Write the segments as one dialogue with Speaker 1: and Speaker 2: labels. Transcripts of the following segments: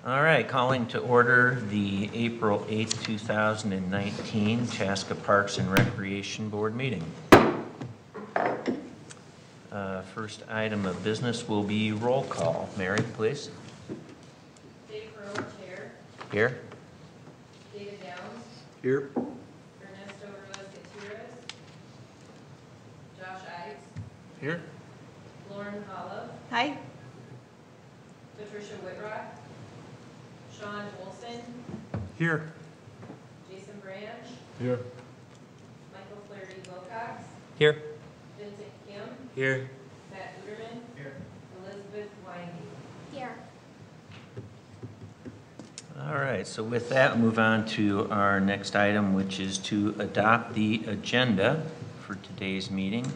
Speaker 1: All right, calling to order the April 8th, 2019 Chaska Parks and Recreation Board meeting. First item of business will be roll call. Mary, please.
Speaker 2: Dave Burrow, Chair.
Speaker 1: Here.
Speaker 2: David Downs.
Speaker 3: Here.
Speaker 2: Ernesto Ruiz-Gutierrez. Josh Ives.
Speaker 1: Here.
Speaker 2: Lauren Hollow.
Speaker 4: Hi.
Speaker 2: Patricia Whitrock. Sean Olson.
Speaker 3: Here.
Speaker 2: Jason Branch.
Speaker 3: Here.
Speaker 2: Michael Flaherty Wilcox.
Speaker 1: Here.
Speaker 2: Vincent Kim.
Speaker 1: Here.
Speaker 2: Matt Uterman.
Speaker 3: Here.
Speaker 2: Elizabeth Weinge.
Speaker 4: Here.
Speaker 1: All right, so with that, we'll move on to our next item, which is to adopt the agenda for today's meeting.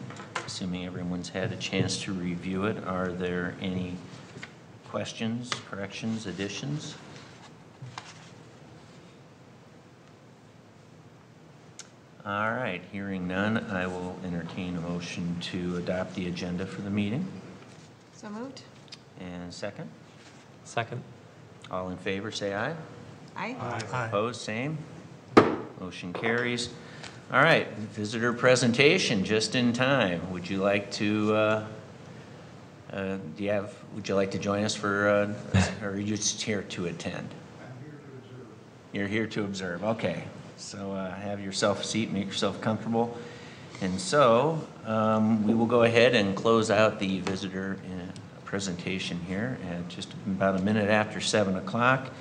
Speaker 1: Assuming everyone's had a chance to review it, are there any questions, corrections, additions? All right, hearing none, I will entertain a motion to adopt the agenda for the meeting.
Speaker 4: So moved.
Speaker 1: And second?
Speaker 5: Second.
Speaker 1: All in favor, say aye.
Speaker 4: Aye.
Speaker 3: Aye.
Speaker 1: Opposed, same. Motion carries. All right, visitor presentation, just in time. Would you like to, would you like to join us for, or are you just here to attend?
Speaker 3: I'm here to observe.
Speaker 1: You're here to observe, okay. So have yourself a seat, make yourself comfortable. And so we will go ahead and close out the visitor presentation here at just about a minute after 7 o'clock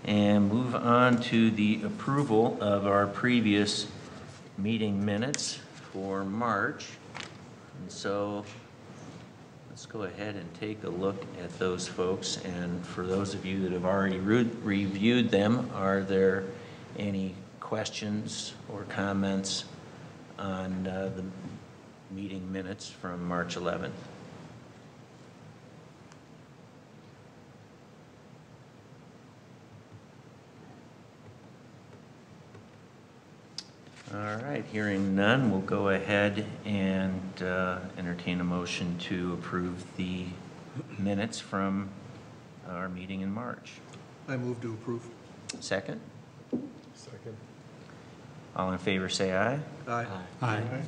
Speaker 1: and move on to the approval of our previous meeting minutes for March. And so let's go ahead and take a look at those, folks. And for those of you that have already reviewed them, are there any questions or comments on the meeting minutes from March 11th? All right, hearing none, we'll go ahead and entertain a motion to approve the minutes from our meeting in March.
Speaker 3: I move to approve.
Speaker 1: Second?
Speaker 3: Second.
Speaker 1: All in favor say aye.
Speaker 3: Aye.
Speaker 5: Aye.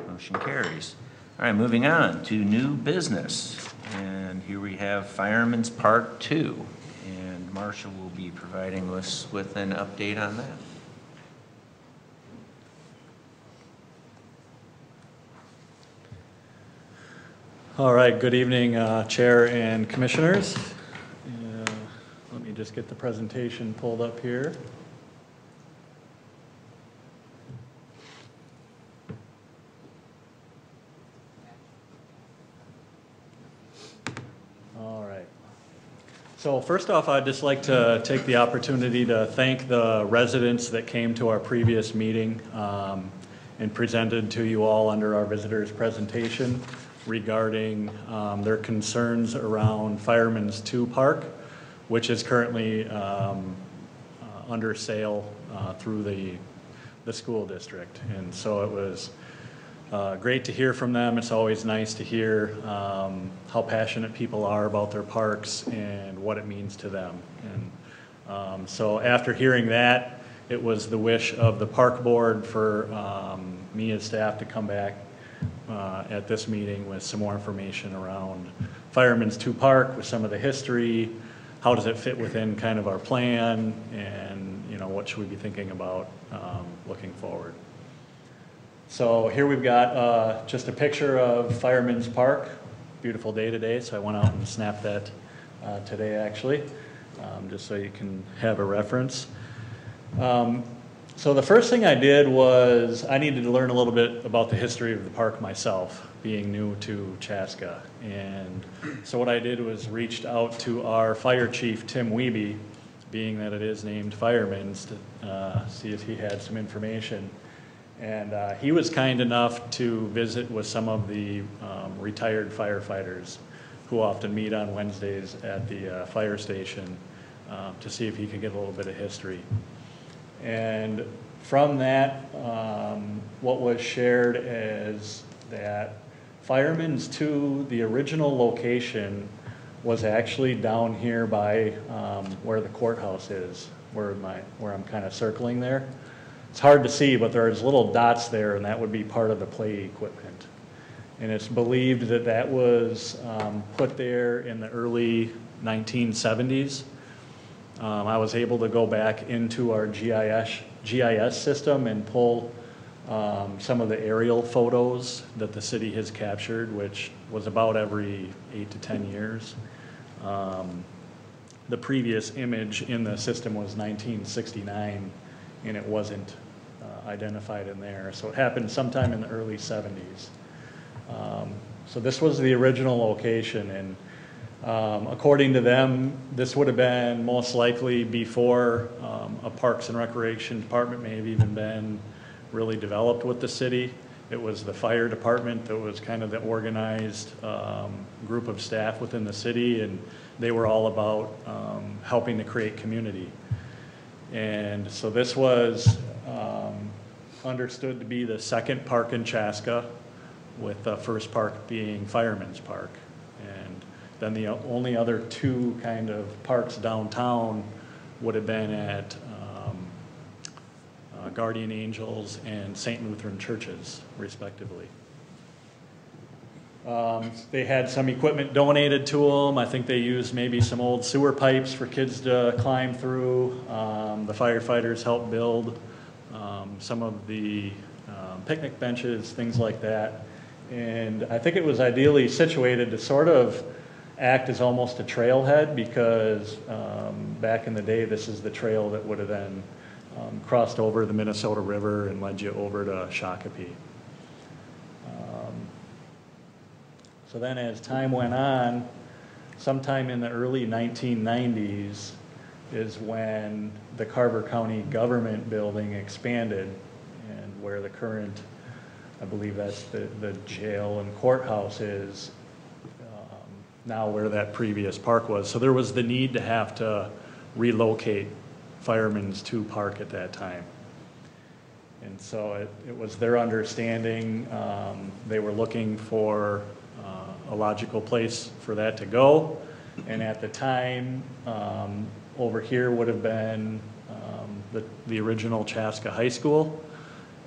Speaker 1: Motion carries. All right, moving on to new business. And here we have Firemen's Part 2. And Marcia will be providing us with an update on that.
Speaker 5: All right, good evening, Chair and Commissioners. Let me just get the presentation pulled up here. All right. So first off, I'd just like to take the opportunity to thank the residents that came to our previous meeting and presented to you all under our visitors presentation regarding their concerns around Firemen's 2 Park, which is currently under sale through the school district. And so it was great to hear from them. It's always nice to hear how passionate people are about their parks and what it means to them. And so after hearing that, it was the wish of the park board for me as staff to come back at this meeting with some more information around Firemen's 2 Park, with some of the history, how does it fit within kind of our plan, and you know, what should we be thinking about looking forward. So here we've got just a picture of Firemen's Park. Beautiful day today, so I went out and snapped that today actually, just so you can have a reference. So the first thing I did was I needed to learn a little bit about the history of the park myself, being new to Chaska. And so what I did was reached out to our fire chief, Tim Wiebe, being that it is named Firemen's, to see if he had some information. And he was kind enough to visit with some of the retired firefighters who often meet on Wednesdays at the fire station to see if he could get a little bit of history. And from that, what was shared is that Firemen's 2, the original location, was actually down here by where the courthouse is, where I'm kind of circling there. It's hard to see, but there's little dots there, and that would be part of the play equipment. And it's believed that that was put there in the early 1970s. I was able to go back into our GIS system and pull some of the aerial photos that the city has captured, which was about every 8 to 10 years. The previous image in the system was 1969, and it wasn't identified in there. So it happened sometime in the early 70s. So this was the original location, and according to them, this would have been most likely before a Parks and Recreation department may have even been really developed with the city. It was the fire department that was kind of the organized group of staff within the city, and they were all about helping to create community. And so this was understood to be the second park in Chaska, with the first park being Firemen's Park. And then the only other two kind of parks downtown would have been at Guardian Angels and St. Lutheran Churches, respectively. They had some equipment donated to them. I think they used maybe some old sewer pipes for kids to climb through. The firefighters helped build some of the picnic benches, things like that. And I think it was ideally situated to sort of act as almost a trailhead, because back in the day, this is the trail that would have then crossed over the Minnesota River and led you over to Shakopee. So then as time went on, sometime in the early 1990s is when the Carver County Government Building expanded, and where the current, I believe that's the jail and courthouse is, now where that previous park was. So there was the need to have to relocate Firemen's 2 Park at that time. And so it was their understanding, they were looking for a logical place for that to go. And at the time, over here would have been the original Chaska High School.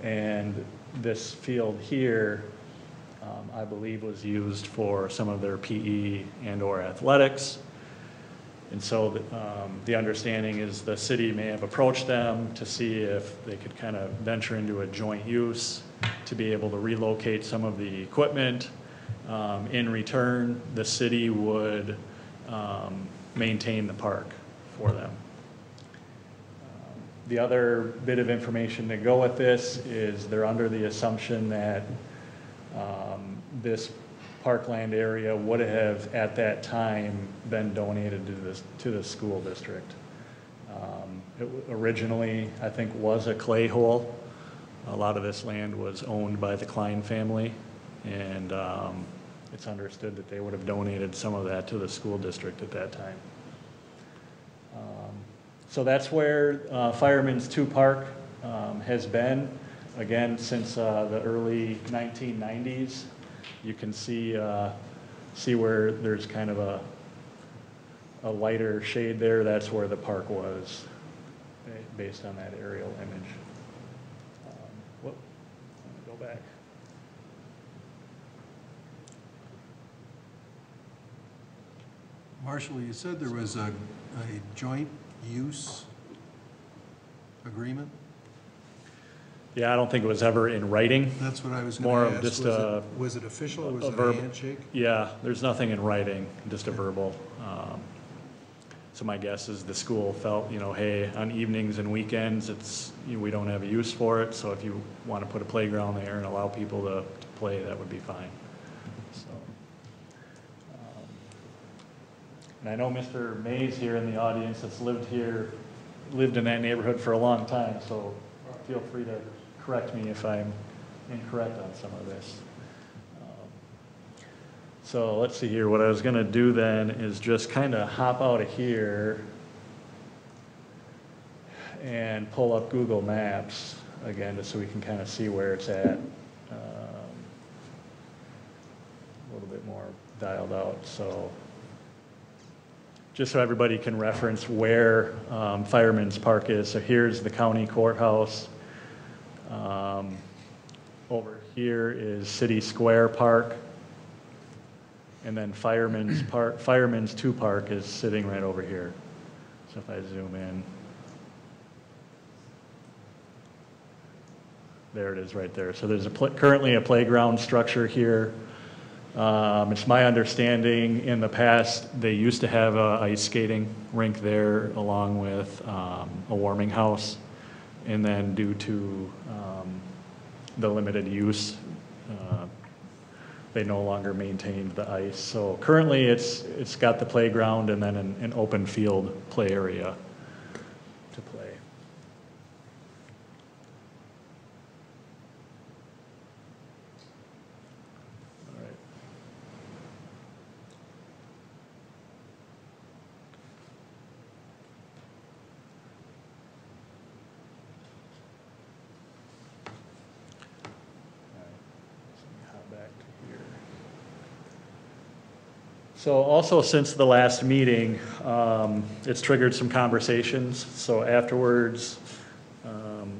Speaker 5: And this field here, I believe, was used for some of their PE and or athletics. And so the understanding is the city may have approached them to see if they could kind of venture into a joint use to be able to relocate some of the equipment. In return, the city would maintain the park for them. The other bit of information to go with this is they're under the assumption that this parkland area would have at that time been donated to the school district. It originally, I think, was a clay hole. A lot of this land was owned by the Klein family, and it's understood that they would have donated some of that to the school district at that time. So that's where Firemen's 2 Park has been, again, since the early 1990s. You can see where there's kind of a lighter shade there. That's where the park was, based on that aerial image. Whoop, let me go back.
Speaker 3: Marshall, you said there was a joint use agreement?
Speaker 5: Yeah, I don't think it was ever in writing.
Speaker 3: That's what I was
Speaker 5: More
Speaker 3: going
Speaker 5: of
Speaker 3: to ask.
Speaker 5: just
Speaker 3: Was it official, or was
Speaker 5: a
Speaker 3: it a
Speaker 5: verbal
Speaker 3: handshake?
Speaker 5: Yeah, there's nothing in writing, just a verbal. So my guess is the school felt, hey, on evenings and weekends, we don't have a use for it, so if you want to put a playground there and allow people to play, that would be fine. So, and I know Mr. Mays here in the audience has lived in that neighborhood for a long time, so feel free to correct me if I'm incorrect on some of this. So let's see here. What I was going to do then is just kind of hop out of here and pull up Google Maps again, just so we can kind of see where it's at. A little bit more dialed out. So just so everybody can reference where Firemen's Park is. So here's the county courthouse. Over here is City Square Park. And then Firemen's 2 Park is sitting right over here. So if I zoom in, there it is right there. So there's currently a playground structure here. It's my understanding in the past, they used to have a ice skating rink there along with a warming house. And then due to the limited use, they no longer maintained the ice. So currently it's got the playground and then an open field play area to play. All right. Back to here. So also since the last meeting, it's triggered some conversations. So afterwards,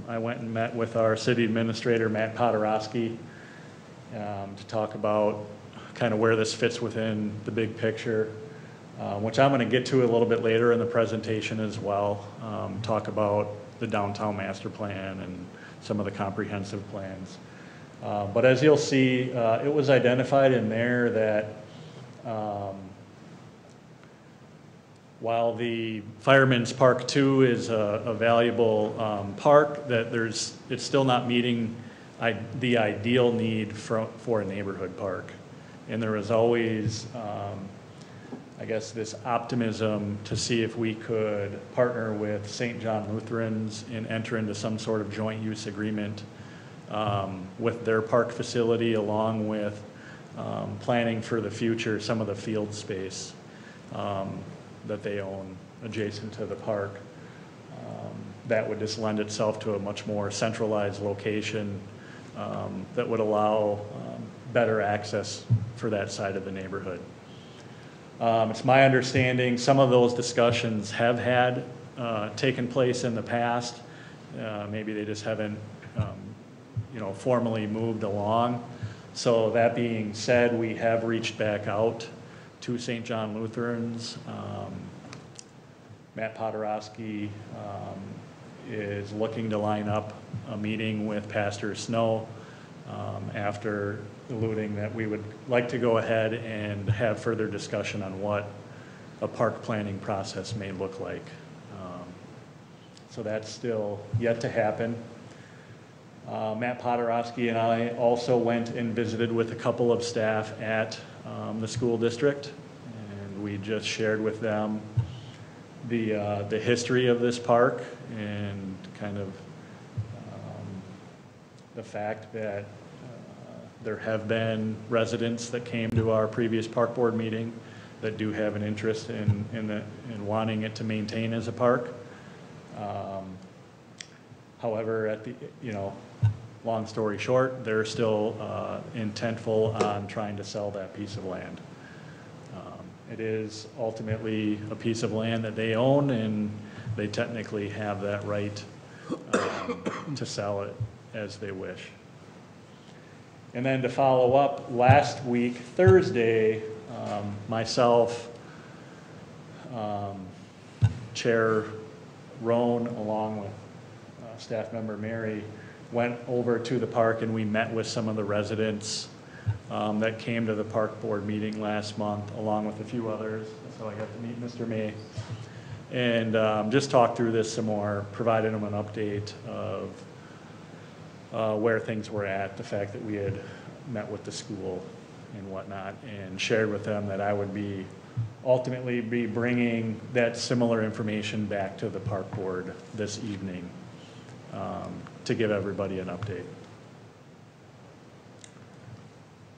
Speaker 5: I went and met with our city administrator, Matt Podorowski, to talk about kind of where this fits within the big picture, which I'm going to get to a little bit later in the presentation as well. Talk about the downtown master plan and some of the comprehensive plans. But as you'll see, it was identified in there that while the Firemen's Park 2 is a valuable park, that it's still not meeting the ideal need for a neighborhood park. And there was always, I guess, this optimism to see if we could partner with St. John Lutherans and enter into some sort of joint use agreement with their park facility, along with planning for the future, some of the field space that they own adjacent to the park. That would just lend itself to a much more centralized location that would allow better access for that side of the neighborhood. It's my understanding some of those discussions have had taken place in the past. Maybe they just haven't formally moved along. So that being said, we have reached back out to St. John Lutherans. Matt Podorowski is looking to line up a meeting with Pastor Snow after alluding that we would like to go ahead and have further discussion on what a park planning process may look like. So that's still yet to happen. Matt Podorowski and I also went and visited with a couple of staff at the school district, and we just shared with them the history of this park and kind of the fact that there have been residents that came to our previous park board meeting that do have an interest in wanting it to maintain as a park. However, long story short, they're still intentful on trying to sell that piece of land. It is ultimately a piece of land that they own, and they technically have that right to sell it as they wish. And then to follow up, last week, Thursday, myself, Chair Roan, along with staff member Mary, went over to the park and we met with some of the residents that came to the park board meeting last month, along with a few others. So I got to meet Mr. May and just talk through this some more, provided them an update of where things were at, the fact that we had met with the school and whatnot, and shared with them that I would ultimately be bringing that similar information back to the park board this evening to give everybody an update.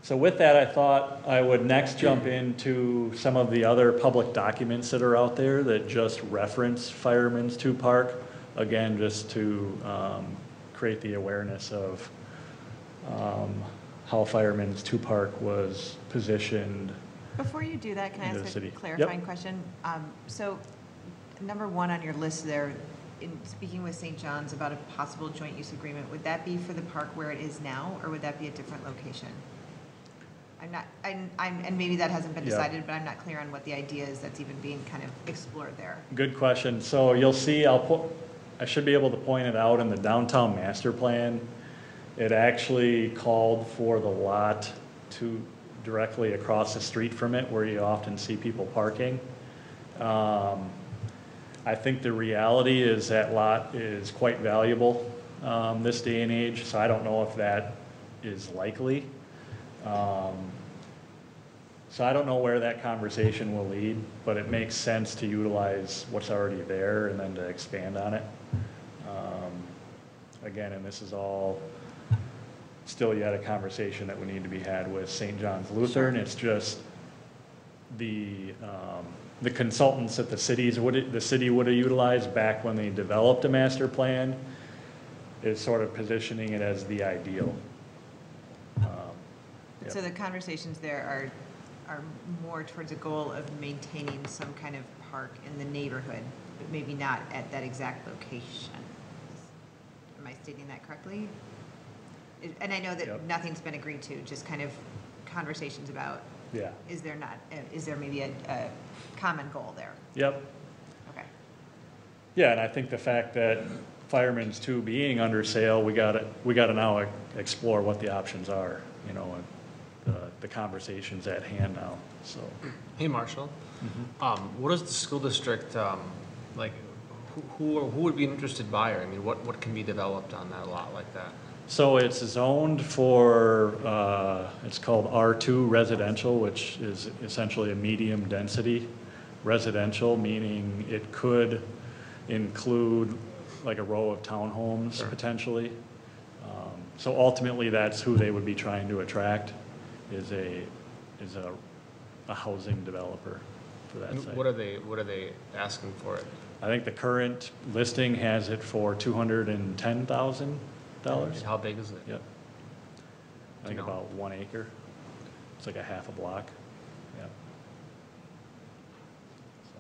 Speaker 5: So with that, I thought I would next jump into some of the other public documents that are out there that just reference Firemen's 2 Park, again, just to create the awareness of how Firemen's 2 Park was positioned
Speaker 4: Before you do that, can I
Speaker 5: Into the
Speaker 4: ask
Speaker 5: city.
Speaker 4: a
Speaker 5: Yep.
Speaker 4: clarifying question? So, number one on your list there, in speaking with St. John's about a possible joint use agreement, would that be for the park where it is now, or would that be a different location? And maybe that hasn't been
Speaker 5: Yeah.
Speaker 4: decided, but I'm not clear on what the idea is that's even being kind of explored there.
Speaker 5: Good question. So you'll see, I should be able to point it out in the downtown master plan. It actually called for the lot to directly across the street from it, where you often see people parking. I think the reality is that lot is quite valuable this day and age, so I don't know if that is likely. So I don't know where that conversation will lead, but it makes sense to utilize what's already there and then to expand on it. Again, and this is all still yet a conversation that would need to be had with St. John's Lutheran. It's just the consultants that the city would have utilized back when they developed a master plan is sort of positioning it as the ideal. Yep.
Speaker 4: So the conversations there are more towards a goal of maintaining some kind of park in the neighborhood, but maybe not at that exact location. Am I stating that correctly? And I know that
Speaker 5: Yep.
Speaker 4: nothing's been agreed to, just kind of conversations about,
Speaker 5: Yeah.
Speaker 4: is there maybe a common goal there?
Speaker 5: Yep.
Speaker 4: Okay.
Speaker 5: Yeah, and I think the fact that Firemen's 2 being under sale, we gotta now explore what the options are, you know, and the conversations at hand now, so.
Speaker 6: Hey, Marshall. What is the school district, like, who would be an interested buyer? I mean, what can be developed on that lot like that?
Speaker 5: So it's zoned for, it's called R2 residential, which is essentially a medium density residential, meaning it could include like a row of townhomes
Speaker 6: Sure.
Speaker 5: potentially. So ultimately, that's who they would be trying to attract, is a housing developer for that
Speaker 6: And
Speaker 5: site.
Speaker 6: what are they asking for it?
Speaker 5: I think the current listing has it for $210,000.
Speaker 6: And how big is it?
Speaker 5: Yep. I think
Speaker 6: Do you know?
Speaker 5: about 1 acre. It's like a half a block. Yep. So.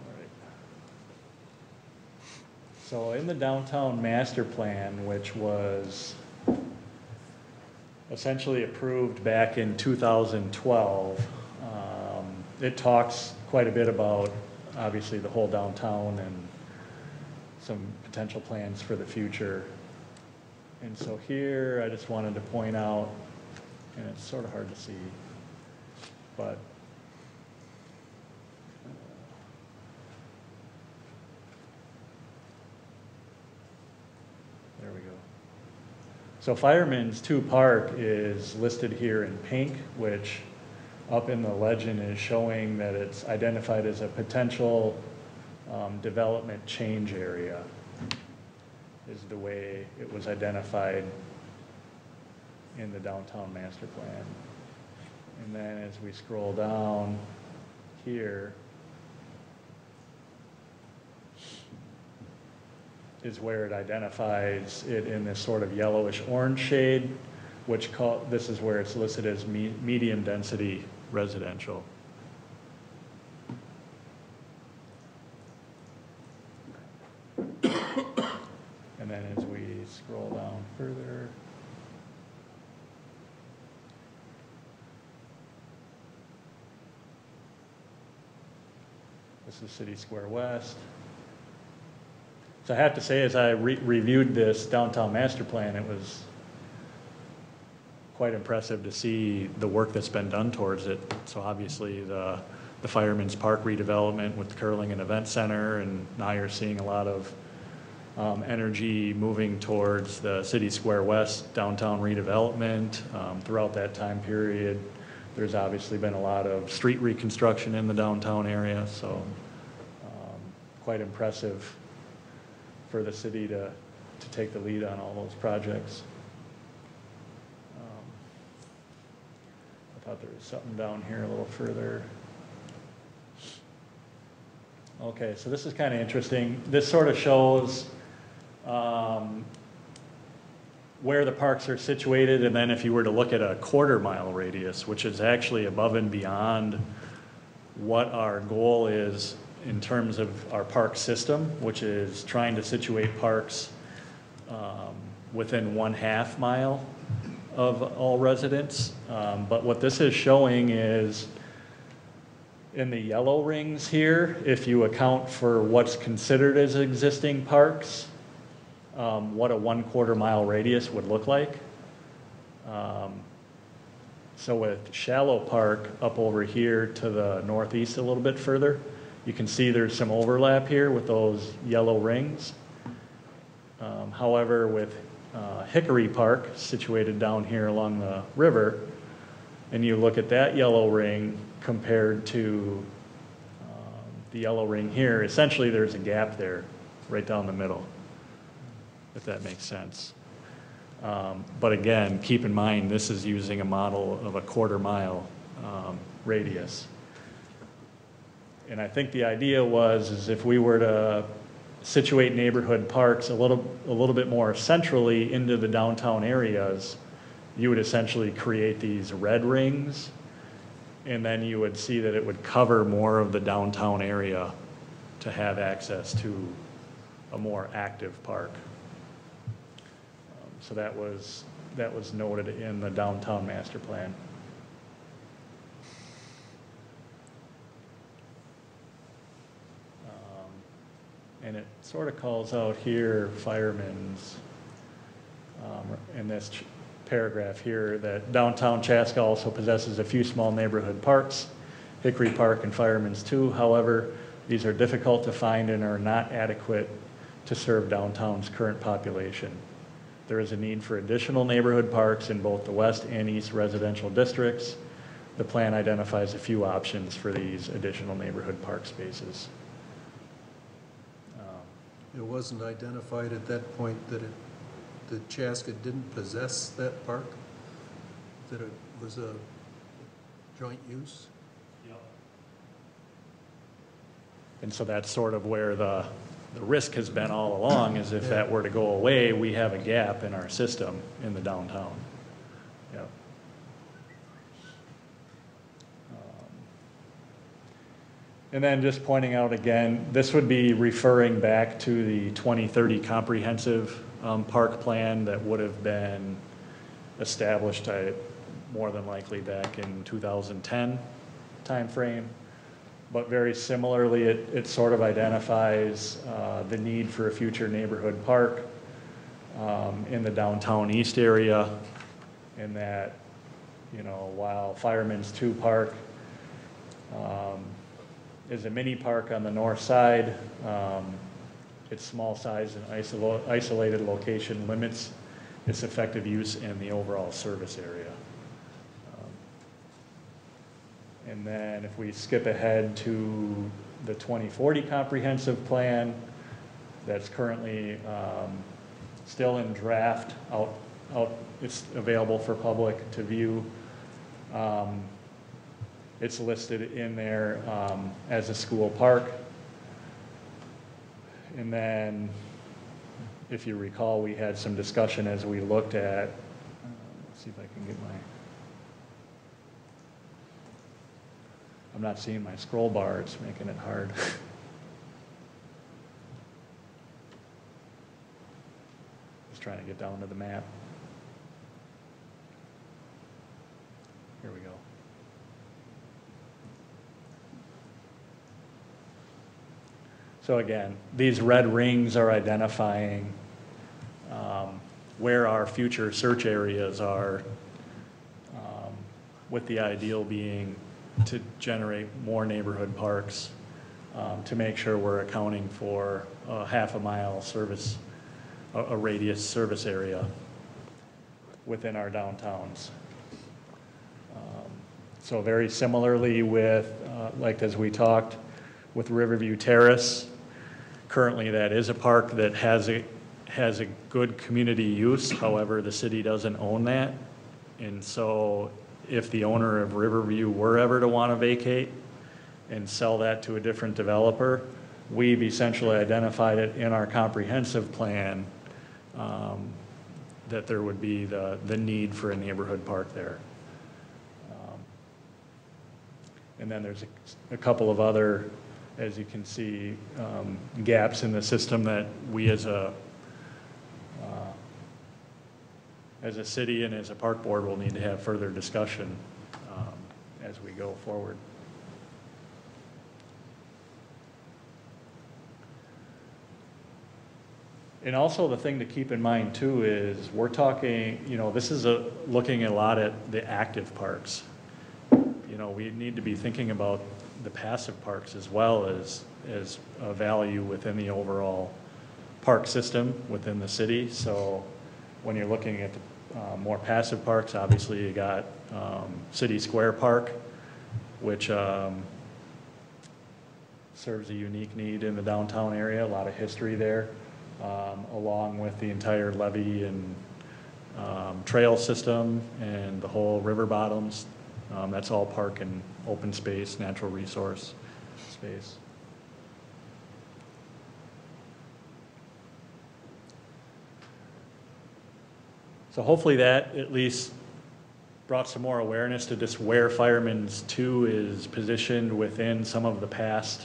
Speaker 5: All right. So in the downtown master plan, which was essentially approved back in 2012, it talks quite a bit about obviously the whole downtown and some potential plans for the future. And so here, I just wanted to point out, and it's sort of hard to see, but there we go. So Firemen's 2 Park is listed here in pink, which up in the legend is showing that it's identified as a potential development change area, is the way it was identified in the downtown master plan. And then as we scroll down here is where it identifies it in this sort of yellowish orange shade, which this is where it's listed as medium density residential. And then as we scroll down further, this is City Square West. So I have to say, as I reviewed this downtown master plan, it was quite impressive to see the work that's been done towards it. So obviously the Firemen's Park redevelopment with the curling and event center, and now you're seeing a lot of energy moving towards the City Square West downtown redevelopment. Throughout that time period, there's obviously been a lot of street reconstruction in the downtown area, so quite impressive for the city to take the lead on all those projects. I thought there was something down here a little further. Okay, so this is kind of interesting. This sort of shows where the parks are situated, and then if you were to look at a quarter-mile radius, which is actually above and beyond what our goal is in terms of our park system, which is trying to situate parks within 1/2 mile of all residents. But what this is showing is in the yellow rings here, if you account for what's considered as existing parks, what a 1/4 mile radius would look like. So with Shallow Park up over here to the northeast a little bit further, you can see there's some overlap here with those yellow rings. However, with Hickory Park, situated down here along the river, and you look at that yellow ring compared to the yellow ring here, essentially there's a gap there, right down the middle, if that makes sense. But again, keep in mind, this is using a model of a 1/4 mile radius. And I think the idea is if we were to situate neighborhood parks a little bit more centrally into the downtown areas, you would essentially create these red rings, and then you would see that it would cover more of the downtown area to have access to a more active park. So that was noted in the downtown master plan. And it sort of calls out here Firemen's in this paragraph here that downtown Chaska also possesses a few small neighborhood parks, Hickory Park and Firemen's too. However, these are difficult to find and are not adequate to serve downtown's current population. There is a need for additional neighborhood parks in both the west and east residential districts. The plan identifies a few options for these additional neighborhood park spaces.
Speaker 3: It wasn't identified at that point that Chaska didn't possess that park? That it was a joint use?
Speaker 5: Yep. And so that's sort of where the risk has been all along, is if that were to go away, we have a gap in our system in the downtown. Yep. And then just pointing out again, this would be referring back to the 2030 comprehensive park plan that would have been established more than likely back in 2010 timeframe. But very similarly, it sort of identifies the need for a future neighborhood park in the downtown east area, in that, while Firemen's 2 Park is a mini park on the north side, its small size and isolated location limits its effective use in the overall service area. And then if we skip ahead to the 2040 comprehensive plan, that's currently still in draft, it's available for public to view. It's listed in there as a school park. And then, if you recall, we had some discussion as we looked at, let's see if I can get I'm not seeing my scroll bar, it's making it hard. Just trying to get down to the map. Here we go. So again, these red rings are identifying where our future search areas are, with the ideal being to generate more neighborhood parks, to make sure we're accounting for a 1/2 mile service, a radius service area within our downtowns. So very similarly with, like as we talked, with Riverview Terrace, currently that is a park that has a good community use. However, the city doesn't own that. And so if the owner of Riverview were ever to want to vacate and sell that to a different developer, we've essentially identified it in our comprehensive plan that there would be the need for a neighborhood park there. And then there's a couple of other, as you can see, gaps in the system that we as a city and as a park board will need to have further discussion as we go forward. And also the thing to keep in mind too is we're talking, this is looking a lot at the active parks. We need to be thinking about the passive parks as well as a value within the overall park system within the city. So when you're looking at the more passive parks, obviously you got City Square Park, which serves a unique need in the downtown area, a lot of history there, along with the entire levee and trail system and the whole river bottoms. That's all park and open space, natural resource space. So hopefully that at least brought some more awareness to just where Firemen's 2 is positioned within some of the past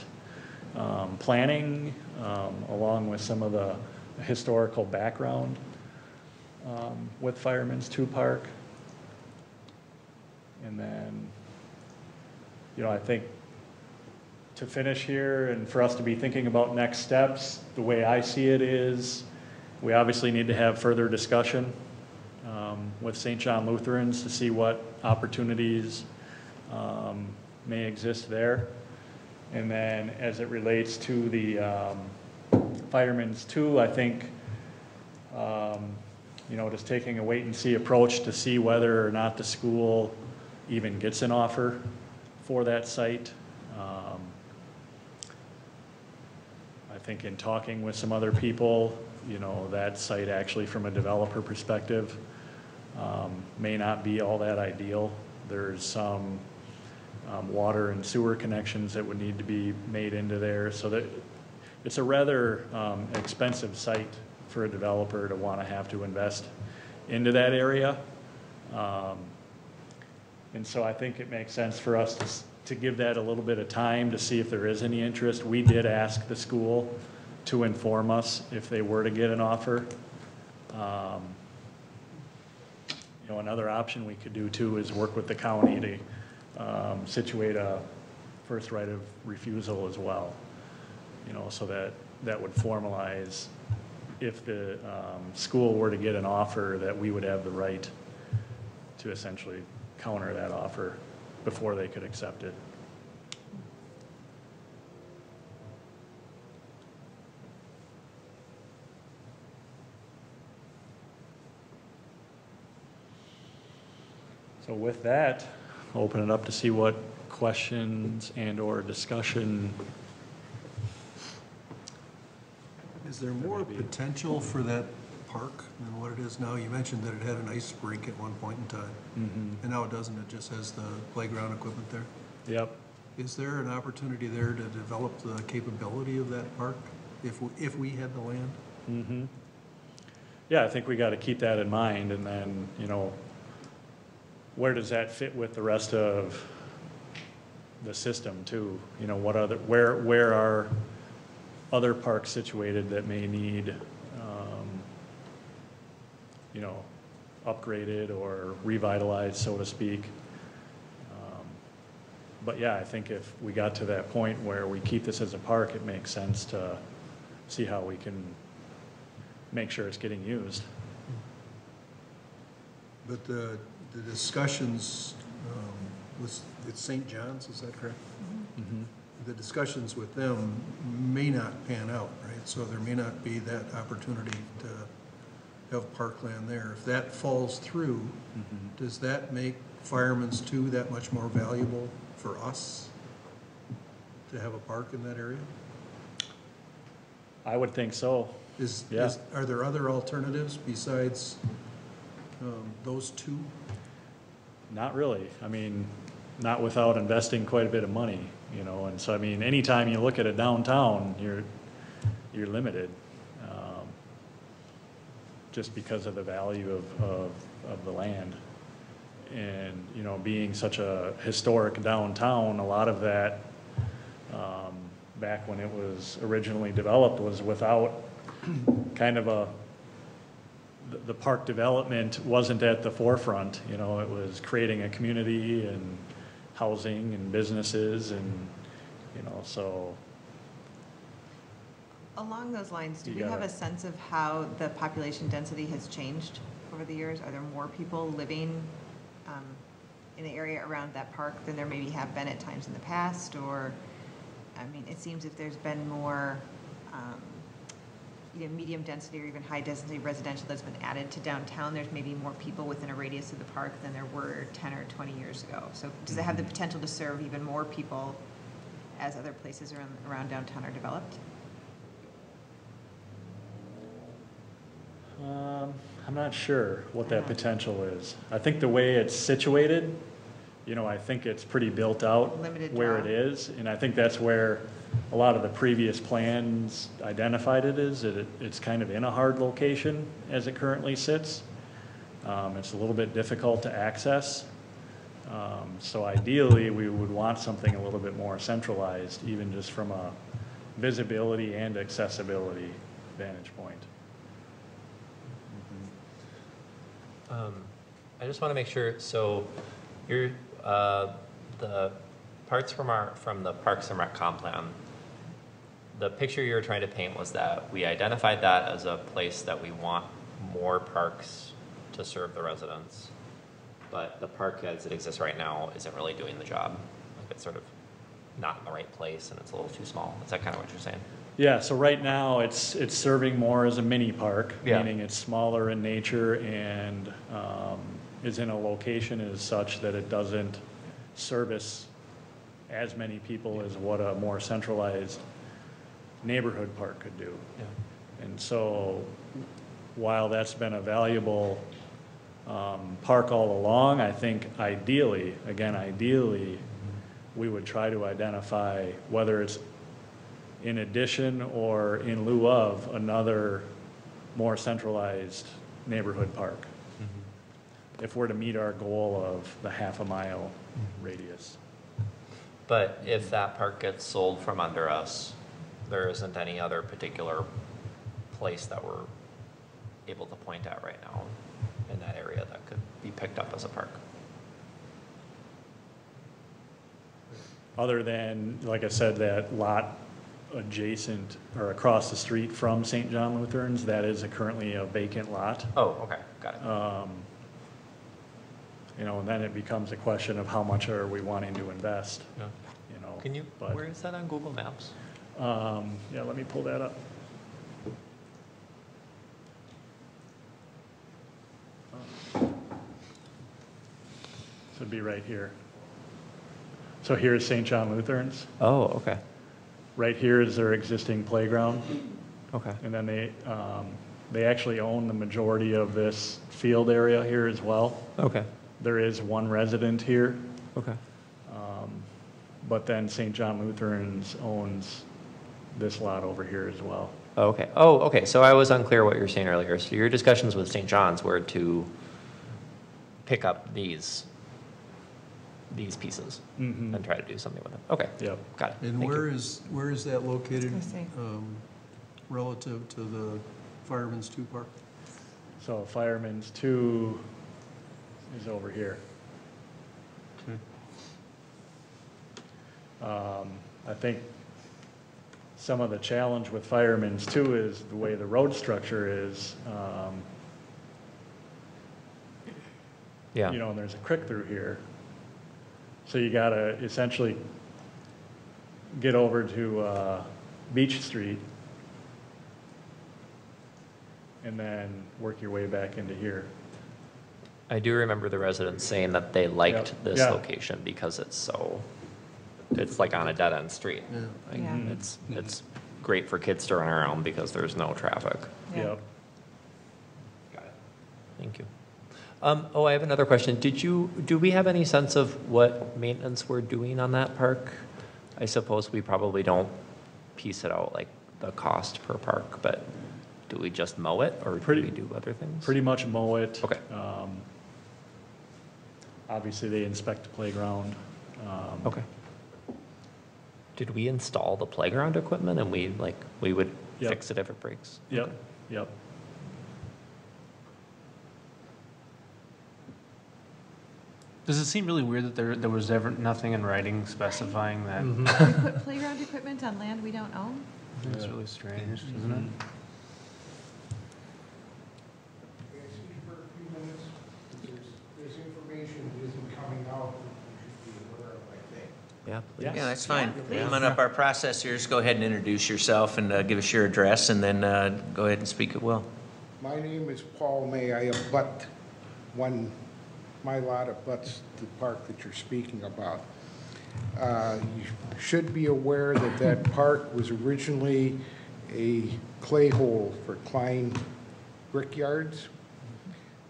Speaker 5: planning, along with some of the historical background with Firemen's 2 Park. And then, I think to finish here and for us to be thinking about next steps, the way I see it is we obviously need to have further discussion with St. John Lutherans to see what opportunities may exist there. And then as it relates to the Firemen's 2, I think, just taking a wait and see approach to see whether or not the school even gets an offer for that site. I think in talking with some other people, that site actually from a developer perspective may not be all that ideal. There's some water and sewer connections that would need to be made into there. So that it's a rather expensive site for a developer to want to have to invest into that area. And so I think it makes sense for us to give that a little bit of time to see if there is any interest. We did ask the school to inform us if they were to get an offer. Another option we could do too is work with the county to situate a first right of refusal as well. So that would formalize if the school were to get an offer that we would have the right to essentially counter that offer before they could accept it. So with that, I'll open it up to see what questions and or discussion.
Speaker 3: Is there more potential for that park than what it is now? You mentioned that it had an ice rink at one point in time.
Speaker 5: Mm-hmm.
Speaker 3: And now it doesn't, it just has the playground equipment there.
Speaker 5: Yep.
Speaker 3: Is there an opportunity there to develop the capability of that park if we had the land?
Speaker 5: Mm-hmm. Yeah, I think we got to keep that in mind, and then, where does that fit with the rest of the system too? Where are other parks situated that may need, upgraded or revitalized, so to speak? But yeah, I think if we got to that point where we keep this as a park, it makes sense to see how we can make sure it's getting used.
Speaker 3: But the discussions with St. John's, is that correct?
Speaker 5: Mm-hmm.
Speaker 3: The discussions with them may not pan out, right? So there may not be that opportunity to have parkland there. If that falls through,
Speaker 5: Mm-hmm.
Speaker 3: does that make Firemen's 2 that much more valuable for us to have a park in that area?
Speaker 5: I would think so. Yeah.
Speaker 3: Are there other alternatives besides those two?
Speaker 5: Not really. I mean, not without investing quite a bit of money, and so, I mean, anytime you look at a downtown, you're limited. just because of the value of the land. And, you know, being such a historic downtown, a lot of that, back when it was originally developed, was without kind of the park development wasn't at the forefront. You know, it was creating a community and housing and businesses and, you know, so.
Speaker 4: Along those lines, do
Speaker 5: You
Speaker 4: we have
Speaker 5: gotta-
Speaker 4: a sense of how the population density has changed over the years? Are there more people living in the area around that park than there maybe have been at times in the past? Or, I mean, it seems if there's been more, you know, medium density or even high density residential that's been added to downtown, there's maybe more people within a radius of the park than there were 10 or 20 years ago. So does it have the potential to serve even more people as other places around downtown are developed?
Speaker 5: I'm not sure what that potential is. I think the way it's situated, you know, I think it's pretty built out
Speaker 4: Limited
Speaker 5: where
Speaker 4: draw.
Speaker 5: it is. And I think that's where a lot of the previous plans identified it is, that it's kind of in a hard location as it currently sits. It's a little bit difficult to access. So ideally, we would want something a little bit more centralized, even just from a visibility and accessibility vantage point.
Speaker 7: I just want to make sure, so you're, the parts from the Parks and Rec comp plan, the picture you were trying to paint was that we identified that as a place that we want more parks to serve the residents, but the park as it exists right now isn't really doing the job. Like it's sort of not in the right place and it's a little too small. Is that kind of what you're saying?
Speaker 5: Yeah, so right now, it's serving more as a mini park,
Speaker 7: Yeah.
Speaker 5: meaning it's smaller in nature and is in a location as such that it doesn't service as many people as what a more centralized neighborhood park could do.
Speaker 7: Yeah.
Speaker 5: And so while that's been a valuable park all along, I think ideally, we would try to identify whether it's in addition or in lieu of another more centralized neighborhood park. If we're to meet our goal of the half-a-mile radius.
Speaker 7: But if that park gets sold from under us, there isn't any other particular place that we're able to point at right now in that area that could be picked up as a park.
Speaker 5: Other than, like I said, that lot adjacent or across the street from St. John Lutherans, that is currently a vacant lot.
Speaker 7: Oh, okay, got it.
Speaker 5: You know, and then it becomes a question of how much are we wanting to invest,
Speaker 7: Yeah.
Speaker 5: you know.
Speaker 7: Can you,
Speaker 5: but,
Speaker 7: where is that on Google Maps?
Speaker 5: yeah, let me pull that up. So it'd be right here. So here's St. John Lutherans.
Speaker 7: Oh, okay,
Speaker 5: Right here is their existing playground.
Speaker 7: okay.
Speaker 5: And then they actually own the majority of this field area here as well.
Speaker 7: Okay,
Speaker 5: There is one resident here,
Speaker 7: okay.
Speaker 5: but then St. John Lutherans owns this lot over here as well.
Speaker 7: Okay. Oh, okay. So I was unclear what you were saying earlier. So your discussions with St. John's were to pick up these pieces
Speaker 5: Mhm.
Speaker 7: and try to do something with them. Okay.
Speaker 5: Yep.
Speaker 7: Got it.
Speaker 3: And
Speaker 7: Thank you.
Speaker 3: where is that located
Speaker 4: I see.
Speaker 3: relative to the Firemen's 2 Park?
Speaker 5: So Firemen's 2 is over here. I think some of the challenge with Firemen's 2 is the way the road structure is.
Speaker 7: Yeah.
Speaker 5: You know, and there's a creek through here. So you gotta essentially get over to Beach Street and then work your way back into here.
Speaker 7: I do remember the residents saying that they liked
Speaker 5: Yep.
Speaker 7: this
Speaker 5: Yeah.
Speaker 7: location because it's like on a dead end street.
Speaker 3: Yeah.
Speaker 7: Like,
Speaker 4: Yeah.
Speaker 7: It's great for kids to run around because there's no traffic.
Speaker 4: Yeah.
Speaker 5: Yep.
Speaker 7: Got it. Thank you. Oh, I have another question. Do we have any sense of what maintenance we're doing on that park? I suppose we probably don't piece it out like the cost per park, but do we just mow it, or do
Speaker 5: Pretty-
Speaker 7: we do other things?
Speaker 5: Pretty much mow it.
Speaker 7: Okay.
Speaker 5: Obviously, they inspect the playground.
Speaker 7: Okay. Did we install the playground equipment, and we would
Speaker 5: Yep.
Speaker 7: fix it if it breaks?
Speaker 5: Yep,
Speaker 7: Okay.
Speaker 5: yep.
Speaker 6: Does it seem really weird that there was ever nothing in writing specifying that?
Speaker 4: We put playground equipment on land we don't own?
Speaker 6: It's really strange, isn't it?
Speaker 8: May I speak for a few minutes? There's information that isn't coming out that we should be aware of, I think.
Speaker 7: Yeah. please.
Speaker 5: Yes.
Speaker 1: Yeah, that's fine.
Speaker 4: Yeah,
Speaker 1: Coming up our process here, just go ahead and introduce yourself and give us your address, and then go ahead and speak at will.
Speaker 8: My name is Paul May. I abut my lot abuts the park that you're speaking about. You should be aware that that park was originally a clay hole for Klein brickyards.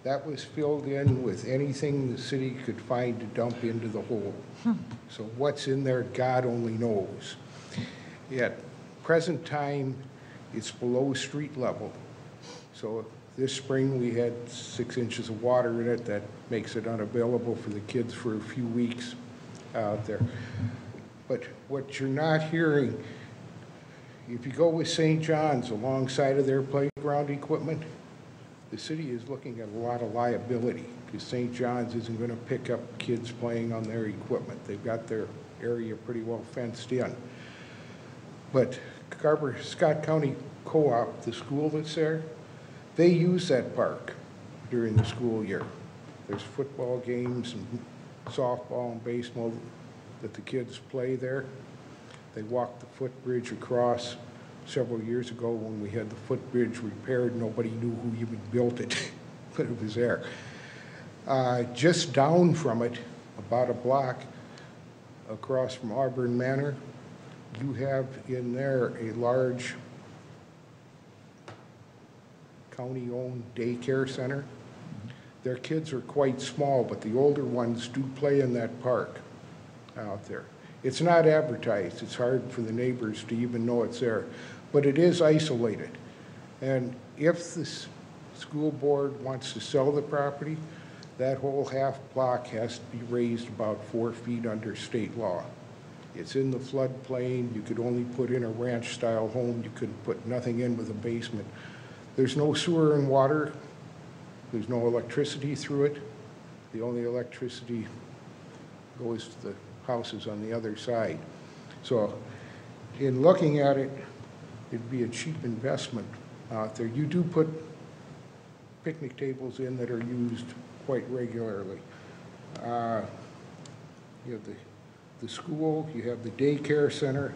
Speaker 8: That was filled in with anything the city could find to dump into the hole. So what's in there, God only knows. At present time, it's below street level. So this spring, we had 6 inches of water in it. That makes it unavailable for the kids for a few weeks out there. But what you're not hearing, if you go with St. John's alongside of their playground equipment, the city is looking at a lot of liability, because St. John's isn't going to pick up kids playing on their equipment. They've got their area pretty well fenced in. But Scott County Co-op, the school that's there, they use that park during the school year. There's football games and softball and baseball that the kids play there. They walk the footbridge across. Several years ago, when we had the footbridge repaired, nobody knew who even built it, but it was there. Just down from it, about a block across from Auburn Manor, you have in there a large county-owned daycare center. Their kids are quite small, but the older ones do play in that park out there. It's not advertised. It's hard for the neighbors to even know it's there, but it is isolated. And if the school board wants to sell the property, that whole half block has to be raised about 4 feet under state law. It's in the floodplain. You could only put in a ranch-style home. You could put nothing in with a basement. There's no sewer and water. There's no electricity through it. The only electricity goes to the houses on the other side. So in looking at it, it'd be a cheap investment out there. You do put picnic tables in that are used quite regularly. You have the school, you have the daycare center.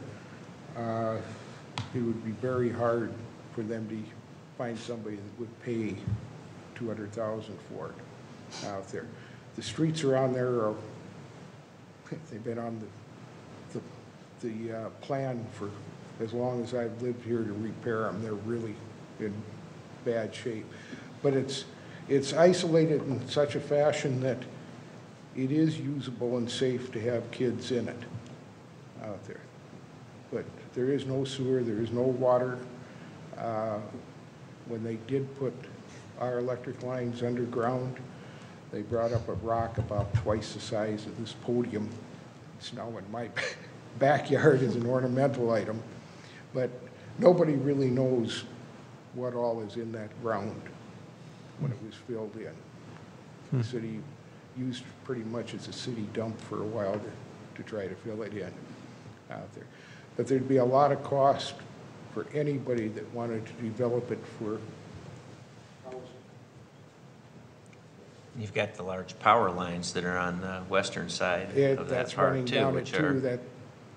Speaker 8: It would be very hard for them to find somebody that would pay $200,000 for it out there. The streets around there are, they've been on the plan for as long as I've lived here to repair them. They're really in bad shape. But it's isolated in such a fashion that it is usable and safe to have kids in it out there. But there is no sewer, there is no water. When they did put our electric lines underground, they brought up a rock about twice the size of this podium. It's now in my backyard as an ornamental item. But nobody really knows what all is in that ground when it was filled in. The city used pretty much as a city dump for a while to try to fill it in out there. But there'd be a lot of cost for anybody that wanted to develop it for housing.
Speaker 1: You've got the large power lines that are on the western side of that
Speaker 8: That's
Speaker 1: park
Speaker 8: running
Speaker 1: too,
Speaker 8: down it
Speaker 1: which
Speaker 8: too.
Speaker 1: are
Speaker 8: That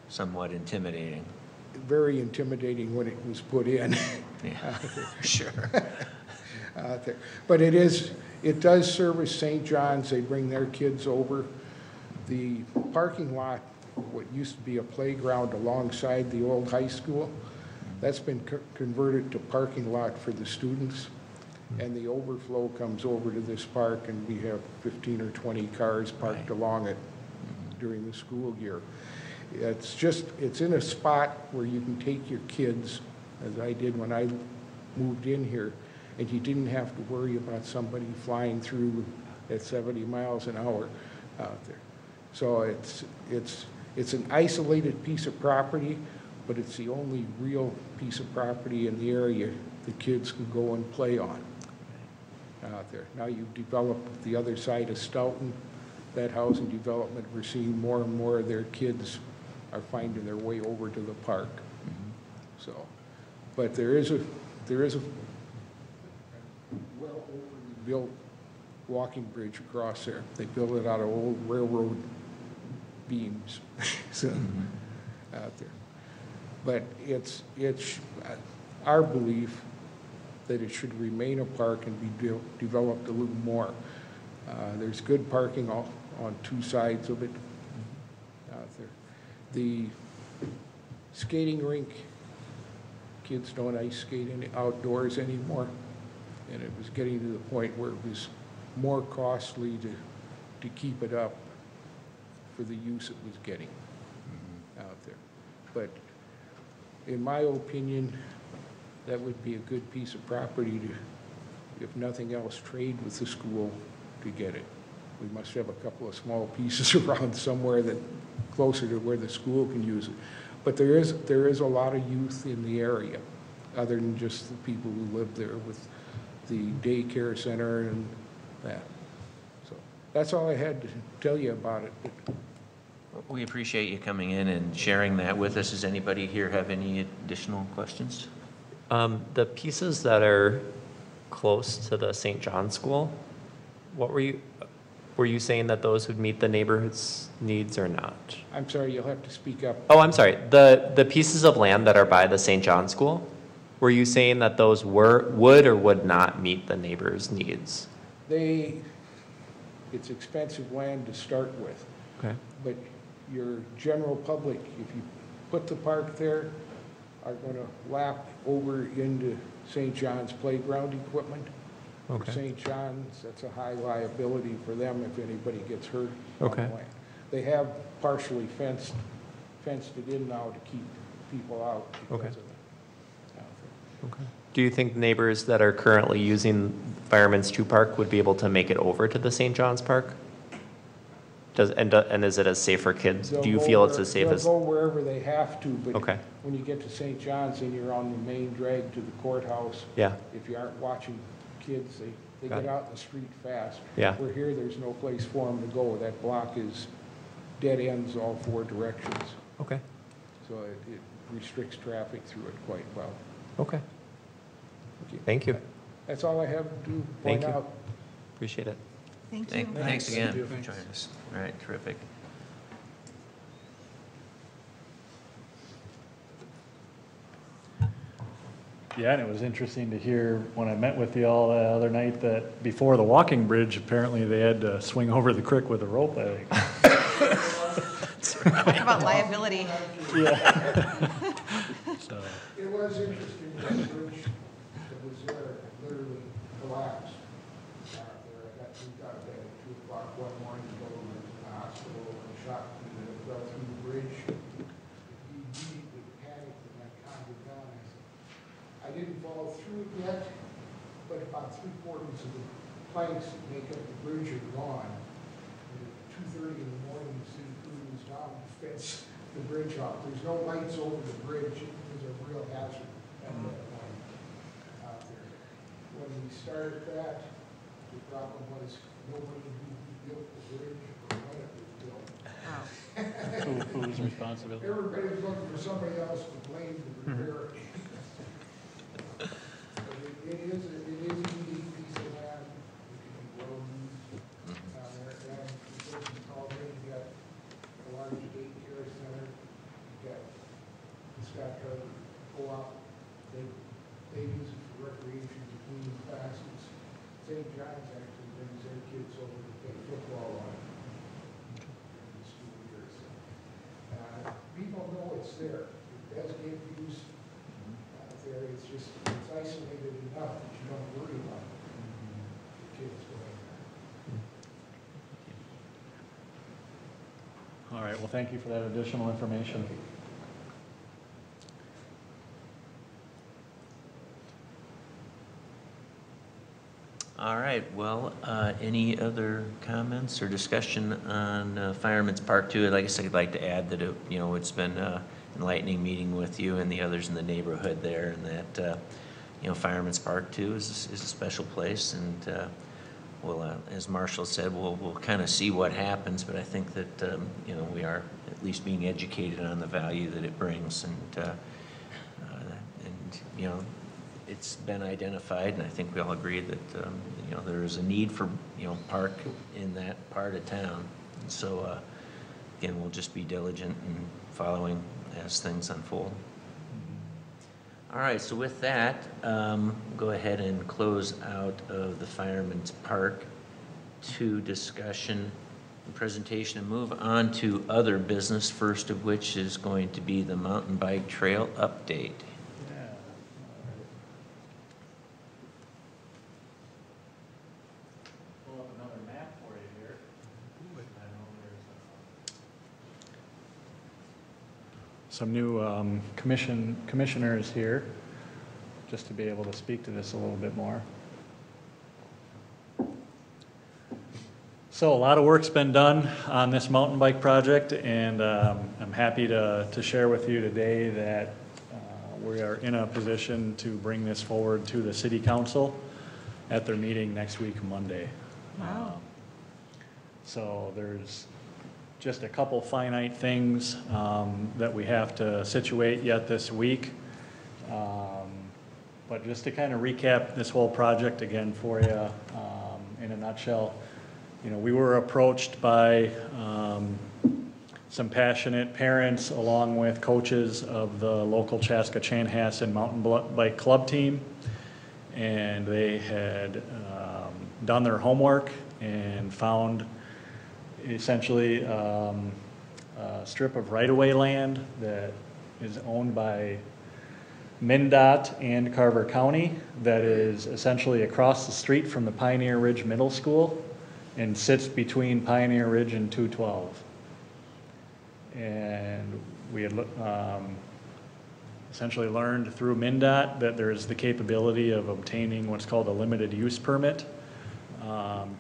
Speaker 1: somewhat intimidating.
Speaker 8: very intimidating when it was put in.
Speaker 1: Yeah, sure.
Speaker 8: Out there. But it does service St. John's. They bring their kids over. The parking lot, what used to be a playground alongside the old high school, that's been converted to parking lot for the students. And the overflow comes over to this park, and we have 15 or 20 cars parked
Speaker 1: Right.
Speaker 8: along it during the school year. It's in a spot where you can take your kids, as I did when I moved in here, and you didn't have to worry about somebody flying through at 70 miles an hour out there. So it's an isolated piece of property, but it's the only real piece of property in the area the kids can go and play on out there. Now you've developed the other side of Stoughton, that housing development, we're seeing more and more of their kids are finding their way over to the park. So, but there is a well built walking bridge across there. They built it out of old railroad beams so, out there. But it's our belief that it should remain a park and be developed a little more. There's good parking on two sides of it out there. The skating rink, kids don't ice skate outdoors anymore, and it was getting to the point where it was more costly to keep it up for the use it was getting out there. But in my opinion, that would be a good piece of property to, if nothing else, trade with the school to get it. We must have a couple of small pieces around somewhere that closer to where the school can use it. But there is a lot of youth in the area, other than just the people who live there with the daycare center and that. So that's all I had to tell you about it.
Speaker 1: We appreciate you coming in and sharing that with us. Does anybody here have any additional questions?
Speaker 7: The pieces that are close to the St. John School, what were you saying that those would meet the neighborhood's needs or not?
Speaker 8: I'm sorry, you'll have to speak up.
Speaker 7: Oh, I'm sorry. The pieces of land that are by the St. John School, were you saying that those would or would not meet the neighbor's needs?
Speaker 8: It's expensive land to start with.
Speaker 7: Okay.
Speaker 8: But your general public, if you put the park there, are going to lap over into St. John's playground equipment.
Speaker 7: Okay.
Speaker 8: For St. John's, that's a high liability for them if anybody gets hurt on the
Speaker 7: Okay.
Speaker 8: land. They have partially fenced it in now to keep people out because
Speaker 7: Okay.
Speaker 8: of it.
Speaker 7: Okay. Do you think neighbors that are currently using Fireman's 2 Park would be able to make it over to the St. John's Park? And is it as safe for kids? Do you feel it's as safe as?
Speaker 8: They'll go wherever they have to, but
Speaker 7: Okay.
Speaker 8: when you get to St. John's and you're on the main drag to the courthouse,
Speaker 7: Yeah.
Speaker 8: if you aren't watching kids, they
Speaker 7: Got
Speaker 8: get
Speaker 7: it.
Speaker 8: out in the street fast.
Speaker 7: Yeah.
Speaker 8: Where here, there's no place for them to go. That block is dead ends all four directions.
Speaker 7: Okay.
Speaker 8: So it restricts traffic through it quite well.
Speaker 7: Okay.
Speaker 8: Okay.
Speaker 7: Thank you.
Speaker 8: That's all I have to
Speaker 7: Thank
Speaker 8: point
Speaker 7: you.
Speaker 8: out.
Speaker 7: Appreciate it.
Speaker 4: Thank you.
Speaker 1: Thanks again
Speaker 3: Thank you.
Speaker 1: for joining us. All right, terrific.
Speaker 5: Yeah, and it was interesting to hear when I met with you all the other night that before the walking bridge, apparently they had to swing over the creek with a rope, I think.
Speaker 4: Talk about liability.
Speaker 5: So,
Speaker 8: It was interesting, that bridge that was there literally collapsed. There, I got moved out of bed at 2 o'clock one morning to go to the hospital and shocked me that it fell through the bridge. He immediately panicked and I calmed him down. I didn't fall through it yet, but about 3/4 of the planks that make up the bridge are gone. And at 2:30 in the morning, the city crew was down to fence the bridge off. There's no lights over the bridge. It was a real hazard at that point out there. When we started that, the problem was nobody knew who built the bridge or when it was built.
Speaker 4: Oh.
Speaker 5: whose responsibility?
Speaker 8: Everybody was looking for somebody else to blame to repair it. It is a unique piece of land. It can be well used down there. And because it's already got a large daycare center, you've got the Scott Carter co-op. They use it for recreation between classes. St. John's actually brings their kids over to play football on it in the school year. So, people know it's there. It does get used there. It's just, it's isolated enough that you don't worry about the kids going there.
Speaker 5: All right, well, thank you for that additional information.
Speaker 8: Okay.
Speaker 1: right, well, any other comments or discussion on Fireman's Park 2? Like I said, I'd like to add that, it's been enlightening meeting with you and the others in the neighborhood there, and that, Fireman's Park 2 is a special place, and well, as Marshall said, we'll kind of see what happens, but I think that, we are at least being educated on the value that it brings, and it's been identified, and I think we all agree that, there is a need for, park in that part of town. And so, again, we'll just be diligent in following as things unfold. All right, so with that, we'll go ahead and close out of the Fireman's Park 2 discussion and presentation and move on to other business, first of which is going to be the mountain bike trail update.
Speaker 5: Some new commissioners here, just to be able to speak to this a little bit more. So a lot of work's been done on this mountain bike project, and I'm happy to share with you today that we are in a position to bring this forward to the City Council at their meeting next week, Monday.
Speaker 4: Wow.
Speaker 5: So there's just a couple finite things that we have to situate yet this week. But just to kind of recap this whole project again for you in a nutshell, we were approached by some passionate parents along with coaches of the local Chaska Chanhassen mountain bike club team, and they had done their homework and found essentially a strip of right-of-way land that is owned by MnDOT and Carver County that is essentially across the street from the Pioneer Ridge Middle School and sits between Pioneer Ridge and 212. And we had essentially learned through MnDOT that there's the capability of obtaining what's called a limited use permit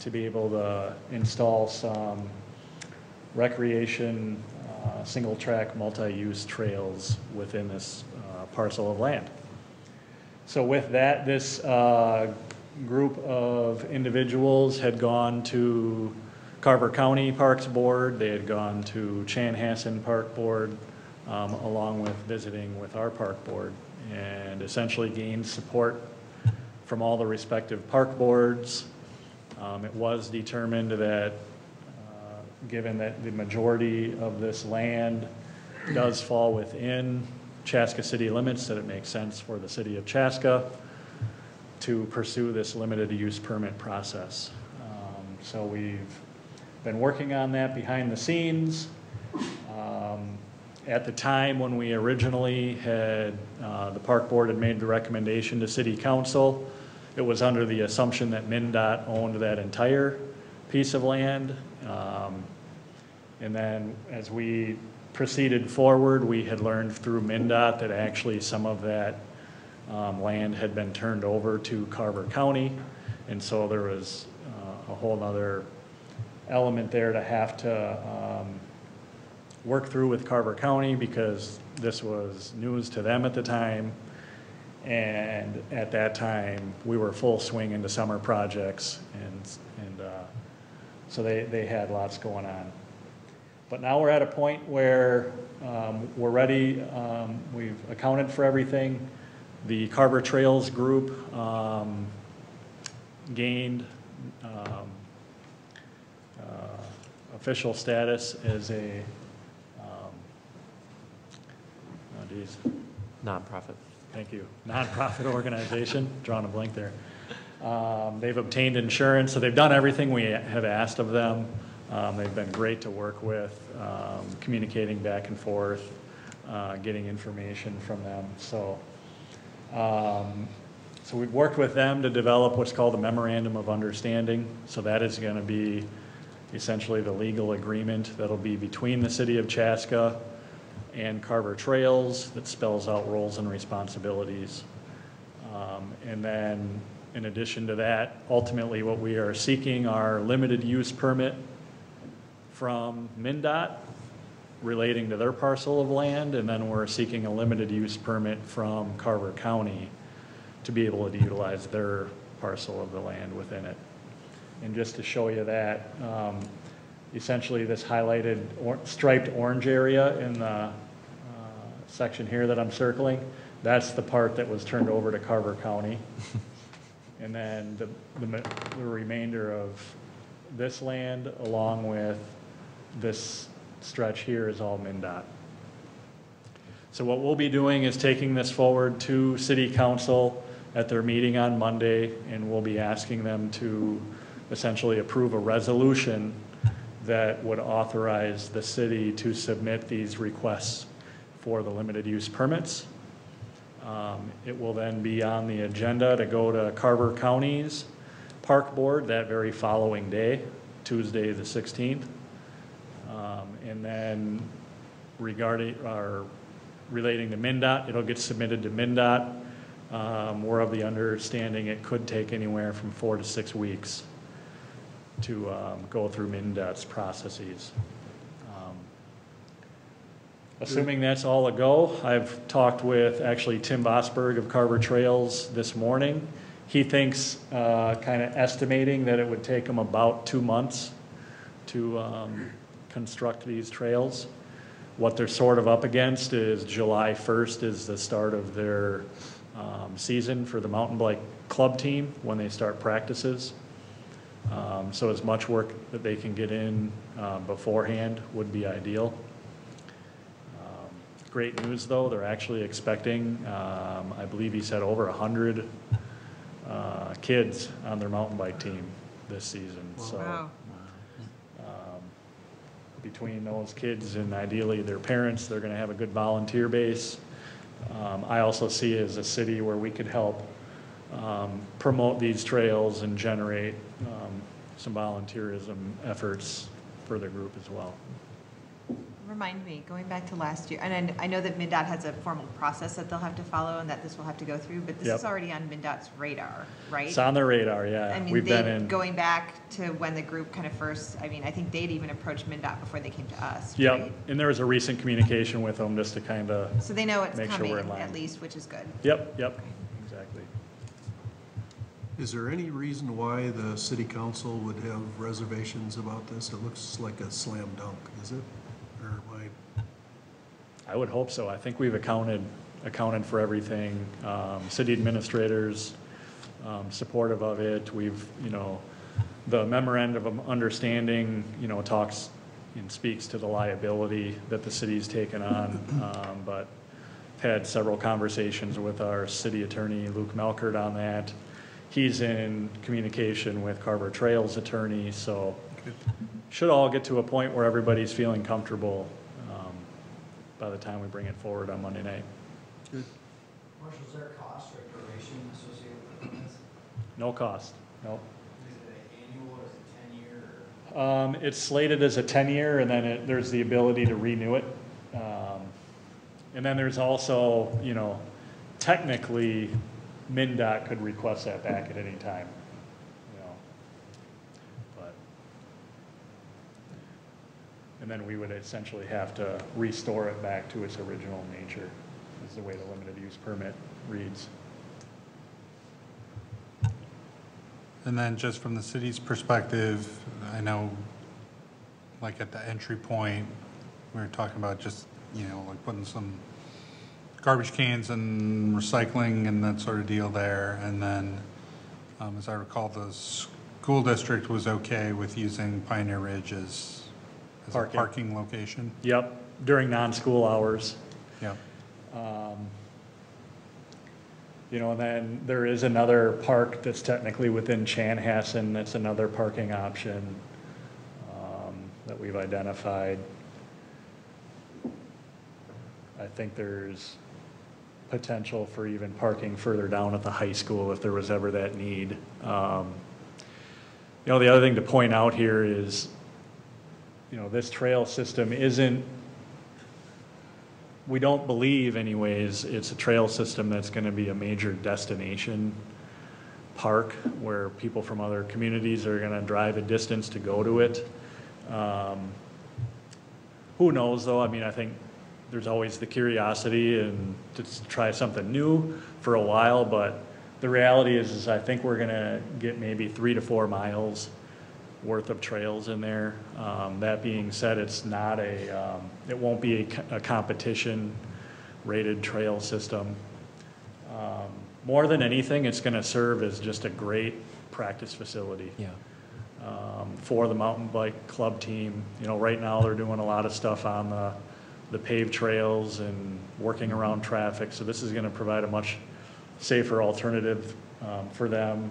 Speaker 5: to be able to install some recreation, single track, multi-use trails within this parcel of land. So with that, this group of individuals had gone to Carver County Parks Board, they had gone to Chanhassen Park Board, along with visiting with our park board, and essentially gained support from all the respective park boards. It was determined that given that the majority of this land does fall within Chaska city limits, that it makes sense for the city of Chaska to pursue this limited use permit process. So we've been working on that behind the scenes. At the time when we originally had, the park board had made the recommendation to city council, it was under the assumption that MnDOT owned that entire piece of land. And then as we proceeded forward, we had learned through MnDOT that actually some of that land had been turned over to Carver County. And so there was a whole other element there to have to work through with Carver County, because this was news to them at the time. And at that time, we were full swing into summer projects, and so they had lots going on. But now we're at a point where we're ready. We've accounted for everything. The Carver Trails group gained official status as a
Speaker 7: Nonprofit.
Speaker 5: Thank you. Nonprofit organization. Drawing a blank there. They've obtained insurance, so they've done everything we have asked of them. They've been great to work with, communicating back and forth, getting information from them. So we've worked with them to develop what's called a memorandum of understanding. So that is going to be essentially the legal agreement that'll be between the city of Chaska and Carver Trails that spells out roles and responsibilities. And then in addition to that, ultimately what we are seeking are limited use permit from MnDOT relating to their parcel of land, and then we're seeking a limited use permit from Carver County to be able to utilize their parcel of the land within it. And just to show you that, essentially this highlighted striped orange area in the section here that I'm circling, that's the part that was turned over to Carver County. And then the remainder of this land, along with this stretch here, is all MnDOT. So what we'll be doing is taking this forward to City Council at their meeting on Monday, and we'll be asking them to essentially approve a resolution that would authorize the city to submit these requests for the limited use permits. It will then be on the agenda to go to Carver County's Park Board that very following day, Tuesday the 16th. And then relating to MnDOT, it'll get submitted to MnDOT. We're of the understanding it could take anywhere from 4 to 6 weeks to go through MnDOT's processes. Assuming that's all a go, I've talked with actually Tim Bosberg of Carver Trails this morning. He thinks, kind of estimating that it would take him about 2 months to construct these trails. What they're sort of up against is July 1st is the start of their season for the mountain bike club team when they start practices. So as much work that they can get in beforehand would be ideal. Great news though, they're actually expecting, I believe he said over 100 kids on their mountain bike team this season. So
Speaker 4: Wow.
Speaker 5: Between those kids and ideally their parents, they're gonna have a good volunteer base. I also see it as a city where we could help promote these trails and generate some volunteerism efforts for the group as well.
Speaker 4: Remind me, going back to last year, and I know that MnDOT has a formal process that they'll have to follow and that this will have to go through, but this
Speaker 5: Yep.
Speaker 4: is already on MnDOT's radar, right?
Speaker 5: It's on their radar, yeah.
Speaker 4: I mean,
Speaker 5: We've been in.
Speaker 4: going back to when the group kind of first, I mean, I think they'd even approached MnDOT before they came to us,
Speaker 5: Yep,
Speaker 4: right?
Speaker 5: and there was a recent communication with them just to kind of,
Speaker 4: So they know it's
Speaker 5: Make sure
Speaker 4: coming
Speaker 5: we're in line.
Speaker 4: at least, which is good.
Speaker 5: yep, exactly.
Speaker 3: Is there any reason why the city council would have reservations about this? It looks like a slam dunk, is it? Or am
Speaker 5: I would hope so. I think we've accounted for everything. City administrators, supportive of it. We've, the memorandum of understanding, talks and speaks to the liability that the city's taken on. But had several conversations with our city attorney, Luke Melkert, on that. He's in communication with Carver Trails attorney, so should all get to a point where everybody's feeling comfortable by the time we bring it forward on Monday night.
Speaker 3: Good.
Speaker 9: Marshall, is there a cost or duration associated with this?
Speaker 5: No cost, no.
Speaker 9: Is it an annual or is it 10-year?
Speaker 5: It's slated as a 10-year, and then there's the ability to renew it. And then there's also, technically, MnDOT could request that back at any time. But, and then we would essentially have to restore it back to its original nature, is the way the limited use permit reads.
Speaker 10: And then just from the city's perspective, I know, like at the entry point, we were talking about just, like putting some garbage cans and recycling and that sort of deal there. And then, as I recall, the school district was okay with using Pioneer Ridge as a parking location.
Speaker 5: Yep, during non-school hours.
Speaker 10: Yep.
Speaker 5: And then there is another park that's technically within Chanhassen, that's another parking option that we've identified. I think there's potential for even parking further down at the high school if there was ever that need. The other thing to point out here is, this trail system isn't, we don't believe anyways, it's a trail system that's going to be a major destination park where people from other communities are gonna drive a distance to go to it. Who knows though, I mean, I think there's always the curiosity and to try something new for a while, but the reality is I think we're gonna get maybe 3 to 4 miles worth of trails in there. That being said, it's not a, it won't be a competition rated trail system. More than anything, it's gonna serve as just a great practice facility.
Speaker 7: Yeah.
Speaker 5: For the mountain bike club team. You know, right now they're doing a lot of stuff on the paved trails and working around traffic, so this is gonna provide a much safer alternative for them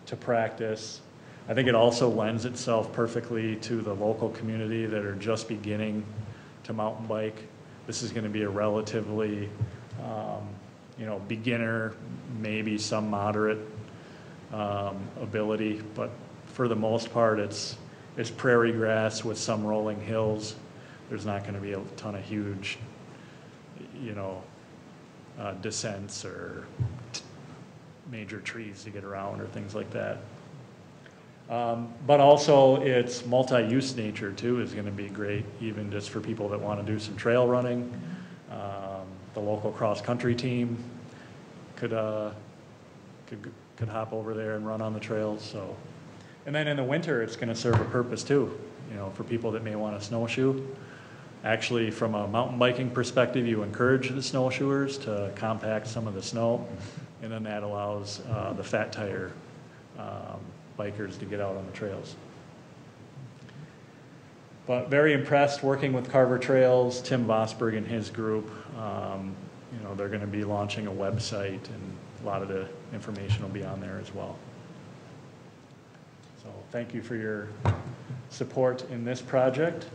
Speaker 5: to practice. I think it also lends itself perfectly to the local community that are just beginning to mountain bike. This is gonna be a relatively, you know, beginner, maybe some moderate ability, but for the most part, it's prairie grass with some rolling hills. There's not gonna be a ton of huge, you know, descents or major trees to get around or things like that. But also its multi-use nature too is gonna be great, even just for people that wanna do some trail running. The local cross-country team could hop over there and run on the trails, so. And then in the winter, it's gonna serve a purpose too, you know, for people that may wanna snowshoe. Actually, from a mountain biking perspective, you encourage the snowshoers to compact some of the snow, and then that allows the fat tire bikers to get out on the trails. But very impressed working with Carver Trails, Tim Vosberg and his group. You know, they're gonna be launching a website, and a lot of the information will be on there as well. So thank you for your support in this project.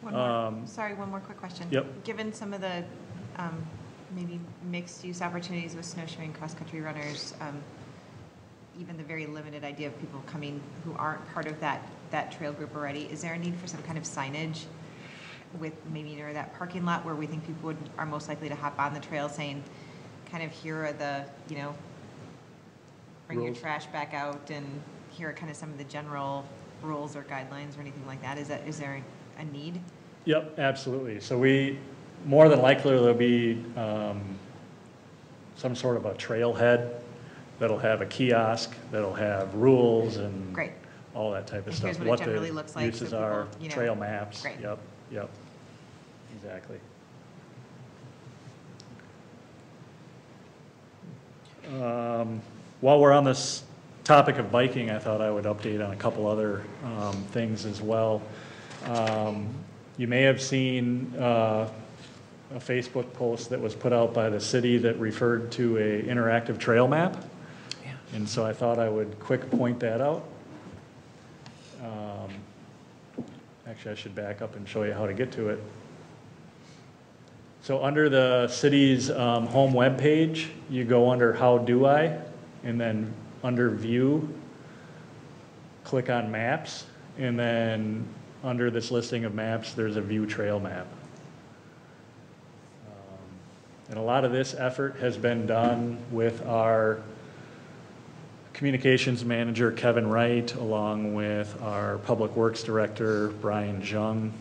Speaker 4: One more, sorry, one more quick question.
Speaker 5: Yep.
Speaker 4: Given some of the maybe mixed use opportunities with snowshoeing, cross-country runners, even the very limited idea of people coming who aren't part of that trail group already, is there a need for some kind of signage with maybe near that parking lot where we think people are most likely to hop on the trail, saying kind of here are the, you know, bring your trash back out, and here are kind of some of the general rules or guidelines or anything like that? Is there a need?
Speaker 5: Yep, absolutely. So more than likely there'll be some sort of a trailhead that'll have a kiosk, that'll have rules and
Speaker 4: Great.
Speaker 5: all that type of
Speaker 4: And
Speaker 5: stuff.
Speaker 4: here's what it generally looks like,
Speaker 5: Uses
Speaker 4: so
Speaker 5: are,
Speaker 4: people, you know.
Speaker 5: trail maps.
Speaker 4: Great.
Speaker 5: Yep, exactly. While we're on this topic of biking, I thought I would update on a couple other things as well. You may have seen a Facebook post that was put out by the city that referred to an interactive trail map.
Speaker 1: Yeah.
Speaker 5: And so I thought I would quick point that out. Actually, I should back up and show you how to get to it. So under the city's home webpage, you go under How Do I? And then under View, click on Maps. And then under this listing of maps, there's a View Trail map. And a lot of this effort has been done with our communications manager, Kevin Wright, along with our public works director, Brian Jung,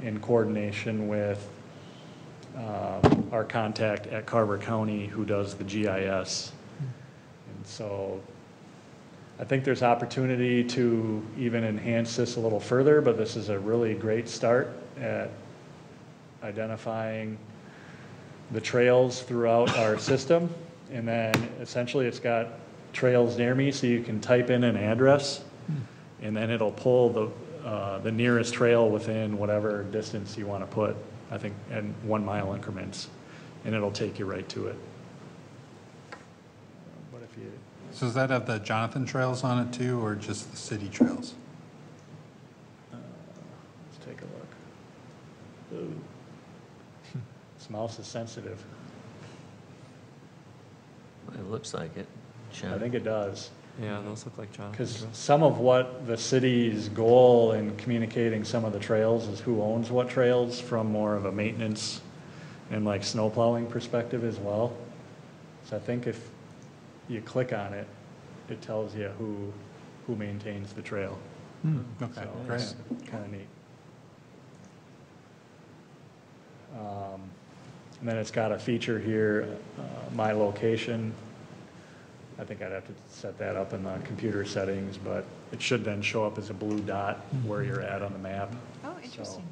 Speaker 5: in coordination with our contact at Carver County who does the GIS. And so I think there's opportunity to even enhance this a little further, but this is a really great start at identifying the trails throughout our system. And then essentially it's got trails near me, so you can type in an address and then it'll pull the nearest trail within whatever distance you want to put, I think in 1 mile increments, and it'll take you right to it. But if you,
Speaker 10: So does that have the Jonathan trails on it too, or just the city trails?
Speaker 5: let's take a look. Ooh. This mouse is sensitive.
Speaker 1: It looks like it.
Speaker 5: I think it does.
Speaker 7: Yeah, those look like Jonathan.
Speaker 5: Because some of what the city's goal in communicating some of the trails is who owns what trails from more of a maintenance and like snow plowing perspective as well. So I think if you click on it, it tells you who maintains the trail.
Speaker 10: Okay,
Speaker 5: So
Speaker 10: great.
Speaker 5: it's kind of neat. And then it's got a feature here, my location. I think I'd have to set that up in the computer settings, but it should then show up as a blue dot where you're at on the map.
Speaker 4: Oh, interesting.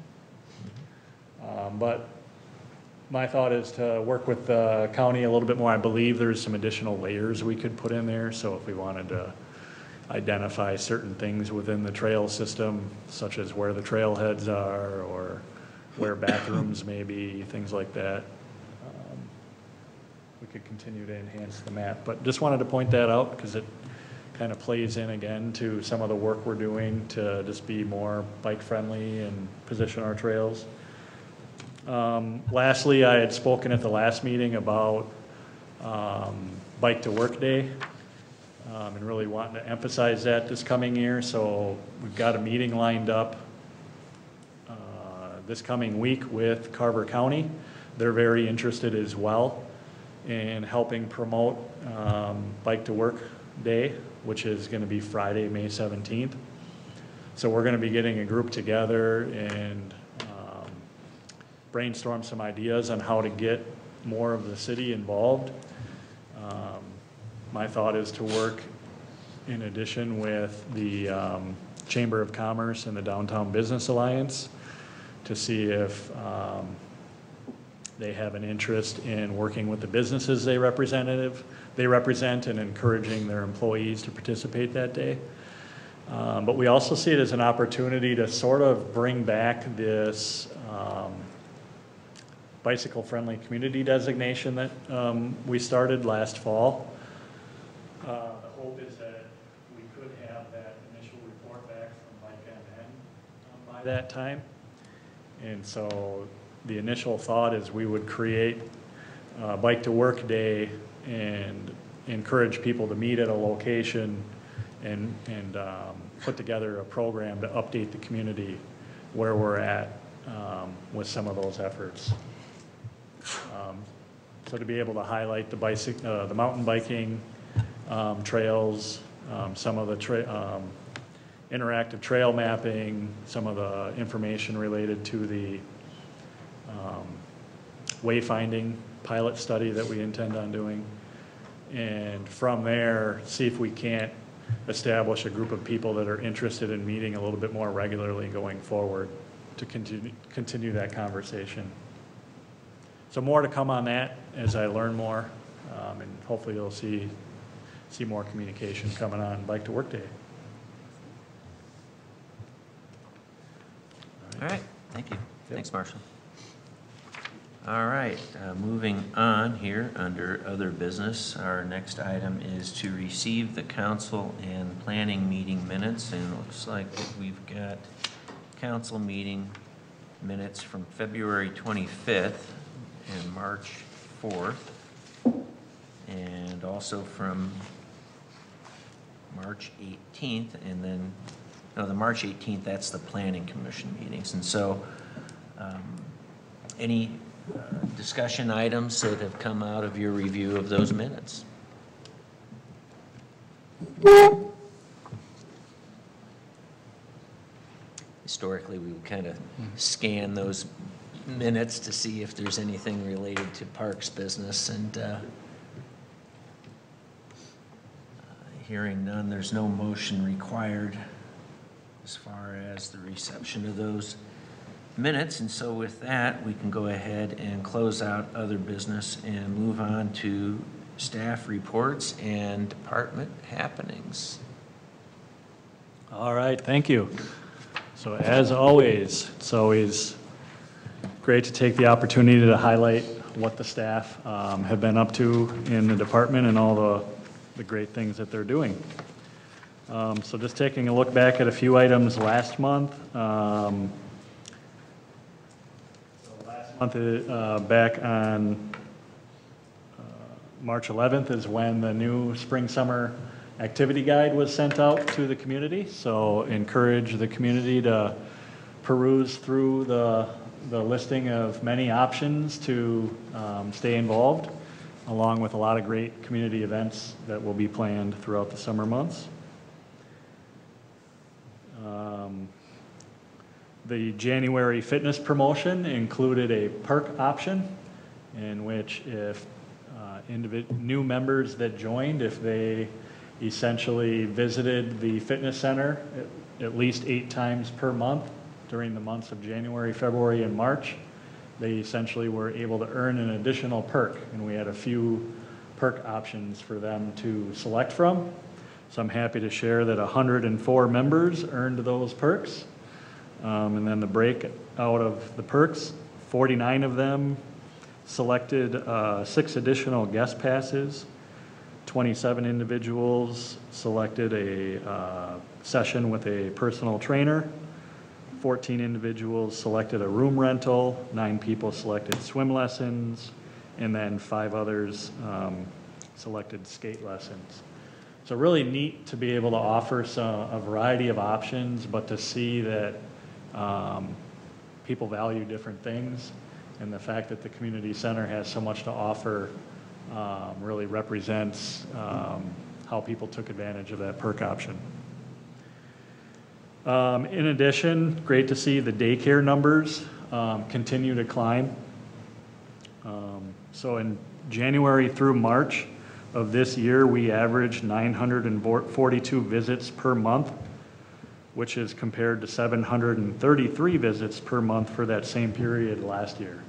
Speaker 5: But my thought is to work with the county a little bit more. I believe there's some additional layers we could put in there. So if we wanted to identify certain things within the trail system, such as where the trailheads are or where bathrooms may be, things like that, we could continue to enhance the map. But just wanted to point that out because it kind of plays in again to some of the work we're doing to just be more bike friendly and position our trails. Lastly, I had spoken at the last meeting about Bike to Work Day and really wanting to emphasize that this coming year. So we've got a meeting lined up this coming week with Carver County. They're very interested as well in helping promote Bike to Work Day, which is going to be Friday, May 17th. So we're going to be getting a group together and brainstorm some ideas on how to get more of the city involved. My thought is to work in addition with the Chamber of Commerce and the Downtown Business Alliance to see if they have an interest in working with the businesses they represent and encouraging their employees to participate that day. But we also see it as an opportunity to sort of bring back this bicycle-friendly community designation that we started last fall. The hope is that we could have that initial report back from Bike MN by that time. And so the initial thought is we would create Bike to Work Day and encourage people to meet at a location and put together a program to update the community where we're at with some of those efforts. So to be able to highlight the mountain biking trails, some of the interactive trail mapping, some of the information related to the wayfinding pilot study that we intend on doing. And from there, see if we can't establish a group of people that are interested in meeting a little bit more regularly going forward to continue that conversation. So more to come on that as I learn more, and hopefully you'll see more communication coming on Bike to Work Day.
Speaker 1: All right, thank you. Thanks, Marshall. All right, moving on here under other business, our next item is to receive the council and planning meeting minutes, and it looks like that we've got council meeting minutes from February 25th and March 4th, and also from March 18th, and then, no, the March 18th, that's the planning commission meetings. And so any discussion items that have come out of your review of those minutes? Historically, we would kind of scan those minutes to see if there's anything related to parks business, and hearing none, there's no motion required as far as the reception of those minutes. And so with that, we can go ahead and close out other business and move on to staff reports and department happenings.
Speaker 5: All right, thank you. So as always, it's always great to take the opportunity to highlight what the staff have been up to in the department and all the great things that they're doing. So just taking a look back at a few items last month. Back on March 11th is when the new spring-summer activity guide was sent out to the community. So encourage the community to peruse through the listing of many options to stay involved. along with a lot of great community events that will be planned throughout the summer months. The January fitness promotion included a perk option in which if new members that joined, if they essentially visited the fitness center at least 8 times per month during the months of January, February, and March, they essentially were able to earn an additional perk, and we had a few perk options for them to select from. So I'm happy to share that 104 members earned those perks. And then the breakout of the perks, 49 of them selected 6 additional guest passes. 27 individuals selected a session with a personal trainer. 14 individuals selected a room rental. 9 people selected swim lessons. And then 5 others selected skate lessons. So really neat to be able to offer a variety of options, but to see that people value different things, and the fact that the community center has so much to offer really represents how people took advantage of that perk option. In addition, great to see the daycare numbers continue to climb. So in January through March of this year, we averaged 942 visits per month, which is compared to 733 visits per month for that same period last year.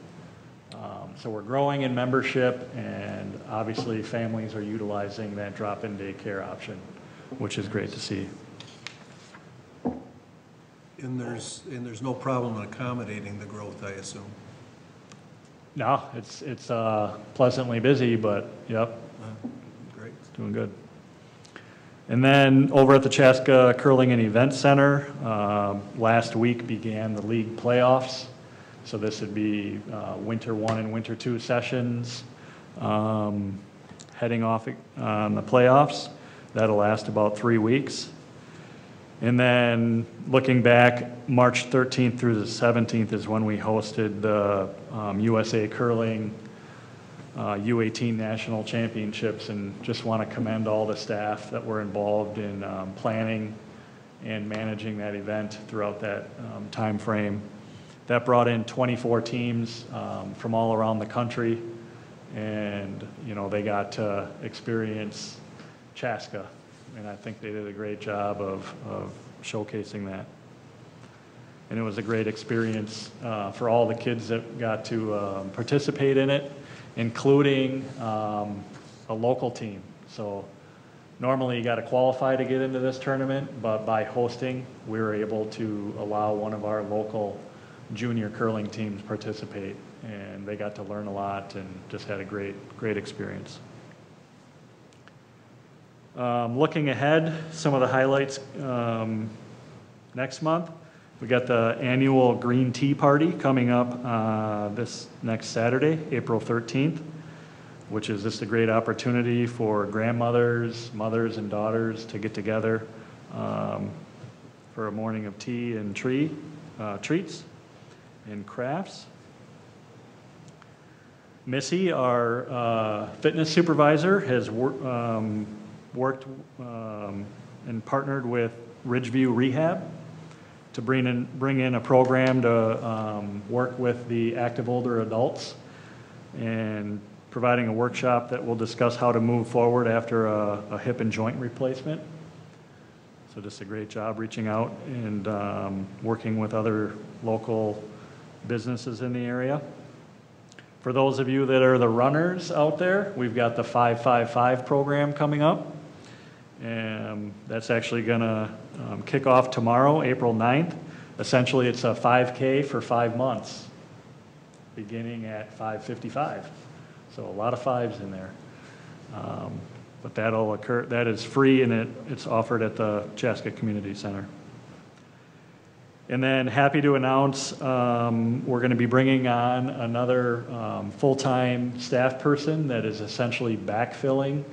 Speaker 5: So we're growing in membership, and obviously families are utilizing that drop-in daycare option, which is great to see.
Speaker 3: And there's no problem in accommodating the growth, I assume?
Speaker 5: No, it's pleasantly busy, but yep.
Speaker 3: Great.
Speaker 5: Doing good. And then over at the Chaska Curling and Event Center, last week began the league playoffs. So this would be winter 1 and winter 2 sessions heading off on the playoffs. That'll last about 3 weeks. And then looking back, March 13th through the 17th is when we hosted the USA Curling U18 National Championships, and just want to commend all the staff that were involved in planning and managing that event throughout that time frame. That brought in 24 teams from all around the country, and they got to experience Chaska, and I think they did a great job of showcasing that. And it was a great experience for all the kids that got to participate in it, including a local team. So normally you got to qualify to get into this tournament, but by hosting, we were able to allow one of our local junior curling teams participate, and they got to learn a lot and just had a great experience. Looking ahead, some of the highlights next month. We got the annual Green Tea Party coming up this next Saturday, April 13th, which is just a great opportunity for grandmothers, mothers, and daughters to get together for a morning of tea and treats and crafts. Missy, our fitness supervisor, has worked and partnered with Ridgeview Rehab to bring in a program to work with the active older adults, and providing a workshop that will discuss how to move forward after a hip and joint replacement. So just a great job reaching out and working with other local businesses in the area. For those of you that are the runners out there, we've got the 555 program coming up. And that's actually going to kick off tomorrow, April 9th. Essentially, it's a 5K for 5 months, beginning at 5:55. So a lot of fives in there. But that'll occur. That is free, and it's offered at the Chaska Community Center. And then happy to announce we're going to be bringing on another full-time staff person that is essentially backfilling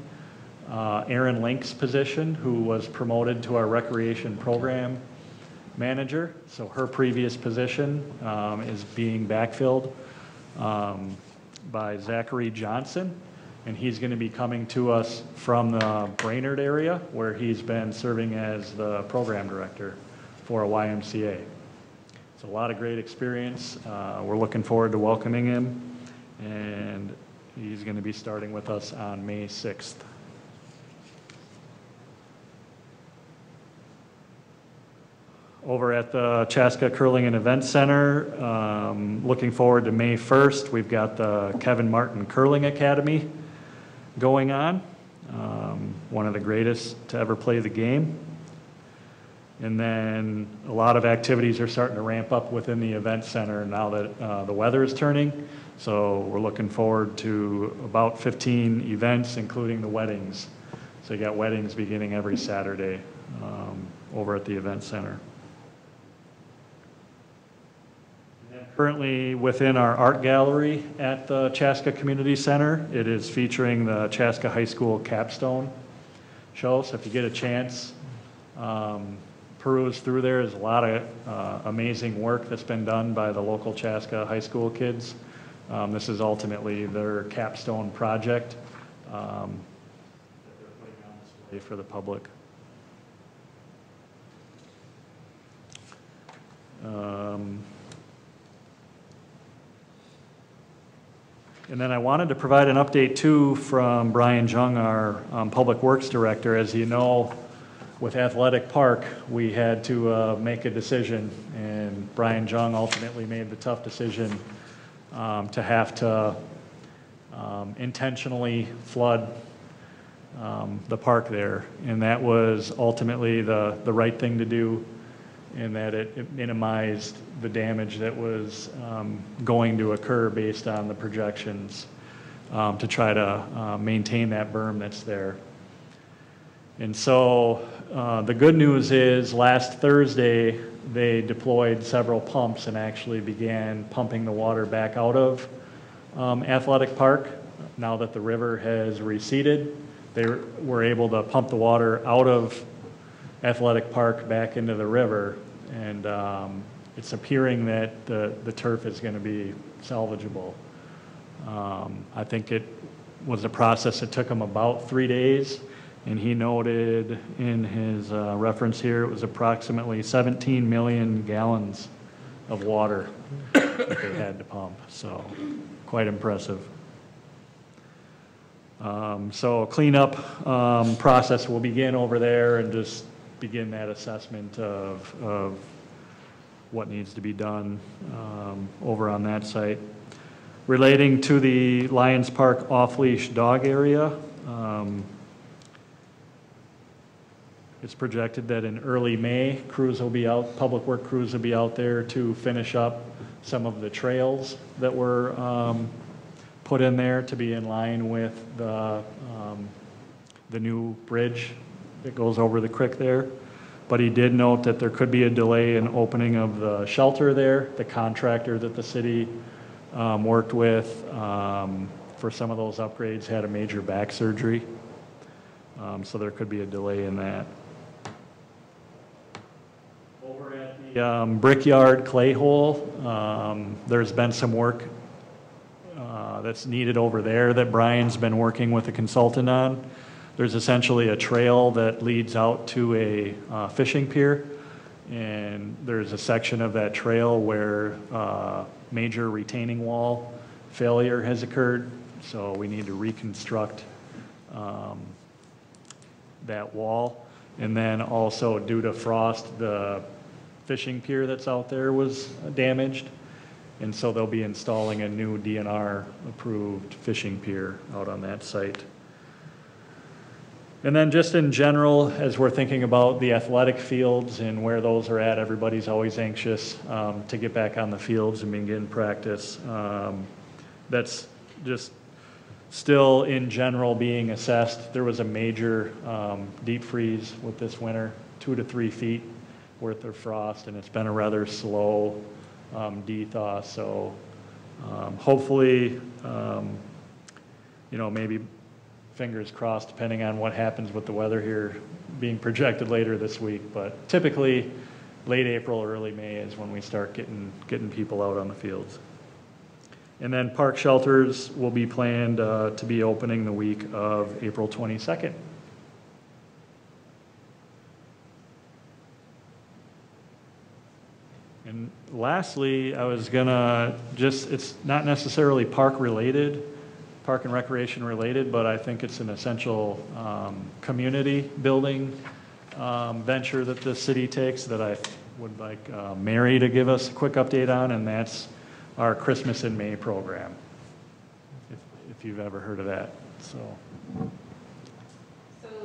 Speaker 5: Erin Link's position, who was promoted to our recreation program manager. So her previous position is being backfilled by Zachary Johnson. and he's going to be coming to us from the Brainerd area, where he's been serving as the program director for a YMCA. It's a lot of great experience. We're looking forward to welcoming him, and he's going to be starting with us on May 6th. Over at the Chaska Curling and Event Center, looking forward to May 1st. We've got the Kevin Martin Curling Academy going on, one of the greatest to ever play the game. And then a lot of activities are starting to ramp up within the event center now that the weather is turning. So we're looking forward to about 15 events, including the weddings. So you got weddings beginning every Saturday over at the event center. Currently within our art gallery at the Chaska Community Center, it is featuring the Chaska High School capstone show. So if you get a chance, peruse through there. There's a lot of amazing work that's been done by the local Chaska High School kids. This is ultimately their capstone project that they're putting on display for the public. And then I wanted to provide an update too from Brian Jung, our Public Works Director. As you know, with Athletic Park, we had to make a decision, and Brian Jung ultimately made the tough decision to have to intentionally flood the park there. And that was ultimately the right thing to do, in that it minimized the damage that was going to occur based on the projections to try to maintain that berm that's there. And so the good news is last Thursday they deployed several pumps and actually began pumping the water back out of Athletic Park. Now that the river has receded, they were able to pump the water out of Athletic Park back into the river, and it's appearing that the turf is going to be salvageable. I think it was a process that took him about 3 days, and he noted in his reference here it was approximately 17 million gallons of water that they had to pump, so quite impressive. So a cleanup process will begin over there, and just begin that assessment of what needs to be done over on that site. Relating to the Lions Park off-leash dog area, it's projected that in early May, crews will be out, public work crews will be out there to finish up some of the trails that were put in there to be in line with the new bridge that goes over the creek there. But he did note that there could be a delay in opening of the shelter there. The contractor that the city worked with for some of those upgrades had a major back surgery. So there could be a delay in that. Over at the Brickyard clay hole, there's been some work that's needed over there that Brian's been working with a consultant on. There's essentially a trail that leads out to a fishing pier, and there's a section of that trail where major retaining wall failure has occurred, so we need to reconstruct that wall. And then also, due to frost, the fishing pier that's out there was damaged, and so they'll be installing a new DNR approved fishing pier out on that site. And then just in general, as we're thinking about the athletic fields and where those are at, everybody's always anxious to get back on the fields and begin practice. That's just still in general being assessed. There was a major deep freeze with this winter, 2 to 3 feet worth of frost, and it's been a rather slow de-thaw. So hopefully, maybe fingers crossed, depending on what happens with the weather here being projected later this week. But typically, late April, early May is when we start getting people out on the fields. And then park shelters will be planned to be opening the week of April 22nd. And lastly, I was gonna it's not necessarily park related, park and recreation related, but I think it's an essential community building venture that the city takes that I would like Mary to give us a quick update on, and that's our Christmas in May program, if you've ever heard of that. So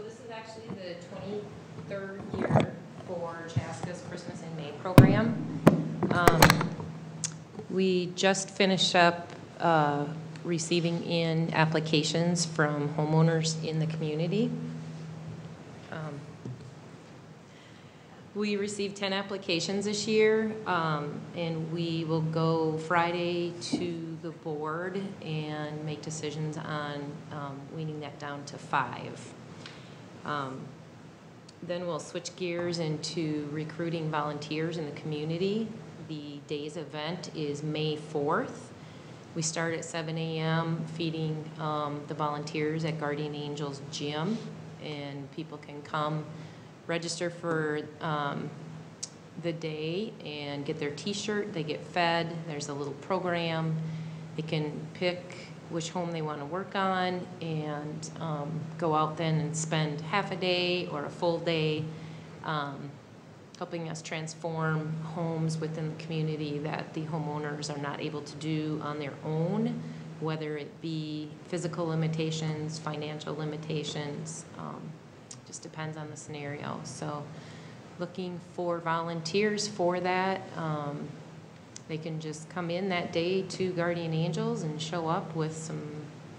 Speaker 2: this is actually the 23rd year for Chaska's Christmas in May program. We just finished up receiving in applications from homeowners in the community. We received 10 applications this year, and we will go Friday to the board and make decisions on weaning that down to 5. Then we'll switch gears into recruiting volunteers in the community. The day's event is May 4th. We start at 7 a.m. feeding the volunteers at Guardian Angels Gym, and people can come register for the day and get their t-shirt. They get fed. There's a little program. They can pick which home they want to work on and go out then and spend half a day or a full day helping us transform homes within the community that the homeowners are not able to do on their own, whether it be physical limitations, financial limitations, just depends on the scenario. So looking for volunteers for that. They can just come in that day to Guardian Angels and show up with some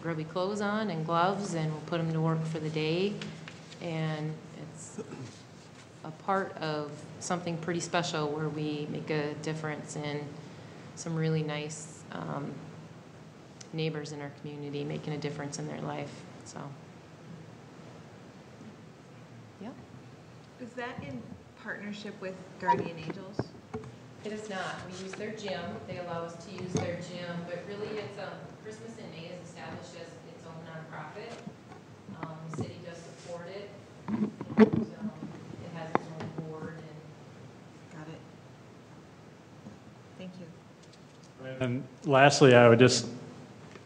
Speaker 2: grubby clothes on and gloves, and we'll put them to work for the day. And it's a part of something pretty special where we make a difference in some really nice neighbors in our community, making a difference in their life. So, yeah.
Speaker 4: Is that in partnership with Guardian Angels?
Speaker 2: It is not. We use their gym. They allow us to use their gym, but really it's Christmas in May is established as its own nonprofit. The city does support it. And, it has its own board and
Speaker 4: Got it. Thank you.
Speaker 5: And lastly, I would just,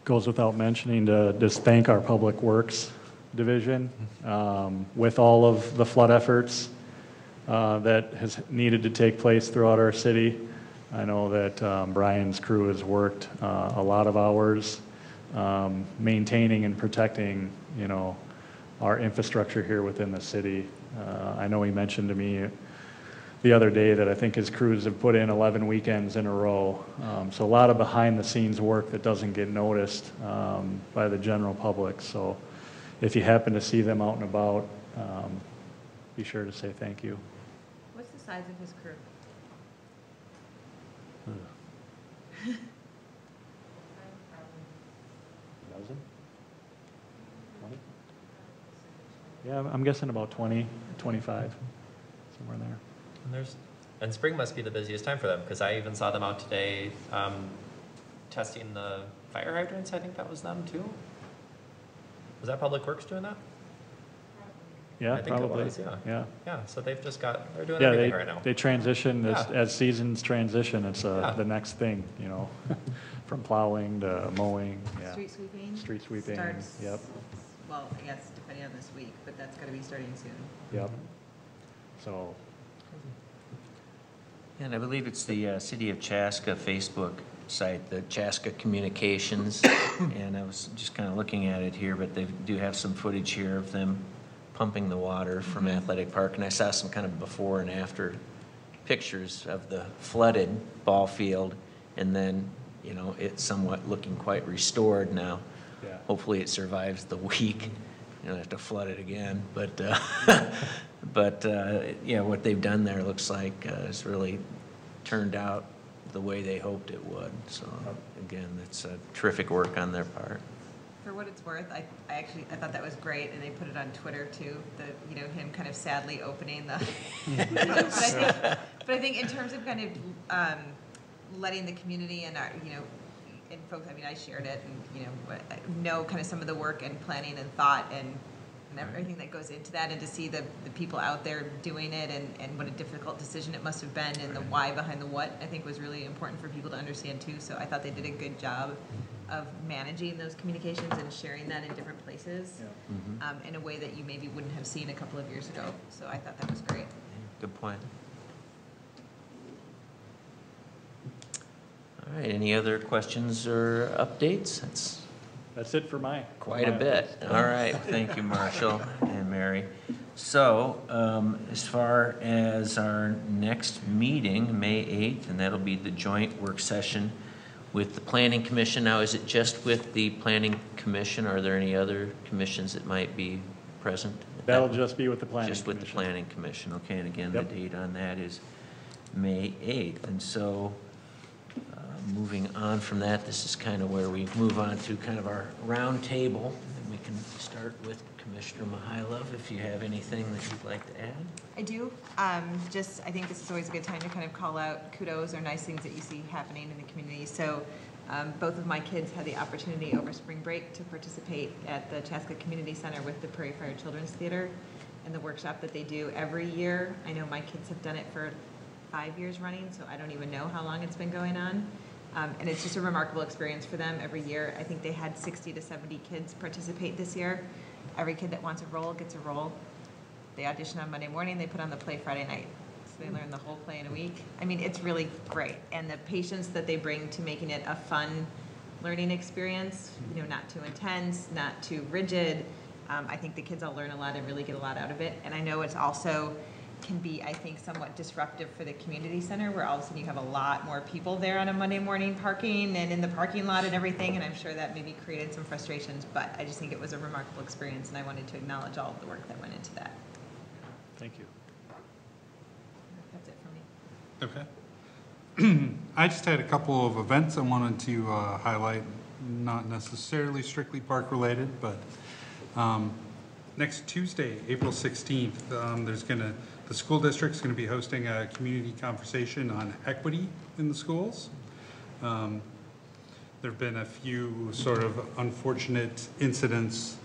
Speaker 5: goes without mentioning, to just thank our Public Works Division with all of the flood efforts that has needed to take place throughout our city. I know that Brian's crew has worked a lot of hours maintaining and protecting, you know, our infrastructure here within the city. I know he mentioned to me the other day that I think his crews have put in 11 weekends in a row. So a lot of behind the scenes work that doesn't get noticed by the general public. So if you happen to see them out and about, be sure to say thank you.
Speaker 4: What's the size of his crew?
Speaker 5: Dozen? 20? Yeah, I'm guessing about 20, 25, somewhere there.
Speaker 7: And spring must be the busiest time for them, because I even saw them out today testing the fire hydrants. I think that was them too. Was that Public Works doing that?
Speaker 5: Yeah,
Speaker 7: I think
Speaker 5: probably.
Speaker 7: it was, yeah. Yeah, so they're doing
Speaker 5: Yeah,
Speaker 7: everything right now.
Speaker 5: they transition,
Speaker 7: Yeah.
Speaker 5: as seasons transition, it's
Speaker 7: Yeah.
Speaker 5: the next thing, you know, from plowing to mowing, yeah.
Speaker 4: Street sweeping?
Speaker 5: Street sweeping,
Speaker 4: Starts,
Speaker 5: yep,
Speaker 4: well, I guess depending on this week, but that's gotta be starting soon.
Speaker 5: yep. So,
Speaker 1: And I believe it's the City of Chaska Facebook site, the Chaska Communications. And I was just kind of looking at it here, but they do have some footage here of them pumping the water from Athletic Park. And I saw some kind of before and after pictures of the flooded ball field. And then, you know, it's somewhat looking quite restored now.
Speaker 5: yeah.
Speaker 1: Hopefully it survives the week. You don't have to flood it again. But, yeah, what they've done there looks like it's really turned out the way they hoped it would. So, again, it's terrific work on their part.
Speaker 4: For what it's worth, I thought that was great, and they put it on Twitter too, him kind of sadly opening the. But I think in terms of kind of letting the community and our, and folks, I mean, I shared it and, know kind of some of the work and planning and thought and everything that goes into that, and to see the people out there doing it and what a difficult decision it must have been, and the why behind the what, I think was really important for people to understand too. So I thought they did a good job of managing those communications and sharing that in different places in a way that you maybe wouldn't have seen a couple of years ago. So I thought that was great.
Speaker 1: Good point. All right, any other questions or updates?
Speaker 5: That's it for my.
Speaker 1: Quite a bit. All right, thank you, Marshall and Mary. So, as far as our next meeting, May 8th, and that'll be the joint work session with the Planning Commission. Now, is it just with the Planning Commission? Are there any other commissions that might be present?
Speaker 5: That'll just be with the Planning
Speaker 1: Just with the
Speaker 5: Commission.
Speaker 1: Planning Commission, okay, and again,
Speaker 5: Yep.
Speaker 1: the date on that is May 8th. And so, moving on from that, this is kind of where we move on to kind of our round table. And we can start with Commissioner Mihailov, if you have anything that you'd like to add.
Speaker 4: I do. I think this is always a good time to kind of call out kudos or nice things that you see happening in the community. So both of my kids had the opportunity over spring break to participate at the Chaska Community Center with the Prairie Fire Children's Theater and the workshop that they do every year. I know my kids have done it for 5 years running, so I don't even know how long it's been going on. And it's just a remarkable experience for them every year. I think they had 60 to 70 kids participate this year. Every kid that wants a role gets a role. They audition on Monday morning, they put on the play Friday night. So they learn the whole play in a week. I mean, it's really great. And the patience that they bring to making it a fun learning experience, not too intense, not too rigid. I think the kids all learn a lot and really get a lot out of it. And I know it's also can be, I think, somewhat disruptive for the community center, where all of a sudden you have a lot more people there on a Monday morning parking and in the parking lot and everything, and I'm sure that maybe created some frustrations, but I just think it was a remarkable experience, and I wanted to acknowledge all of the work that went into that.
Speaker 5: Thank you.
Speaker 4: That's it for me.
Speaker 10: Okay. I just had a couple of events I wanted to highlight, not necessarily strictly park related, but next Tuesday, April 16th, the school district's going to be hosting a community conversation on equity in the schools. There have been a few sort of unfortunate incidents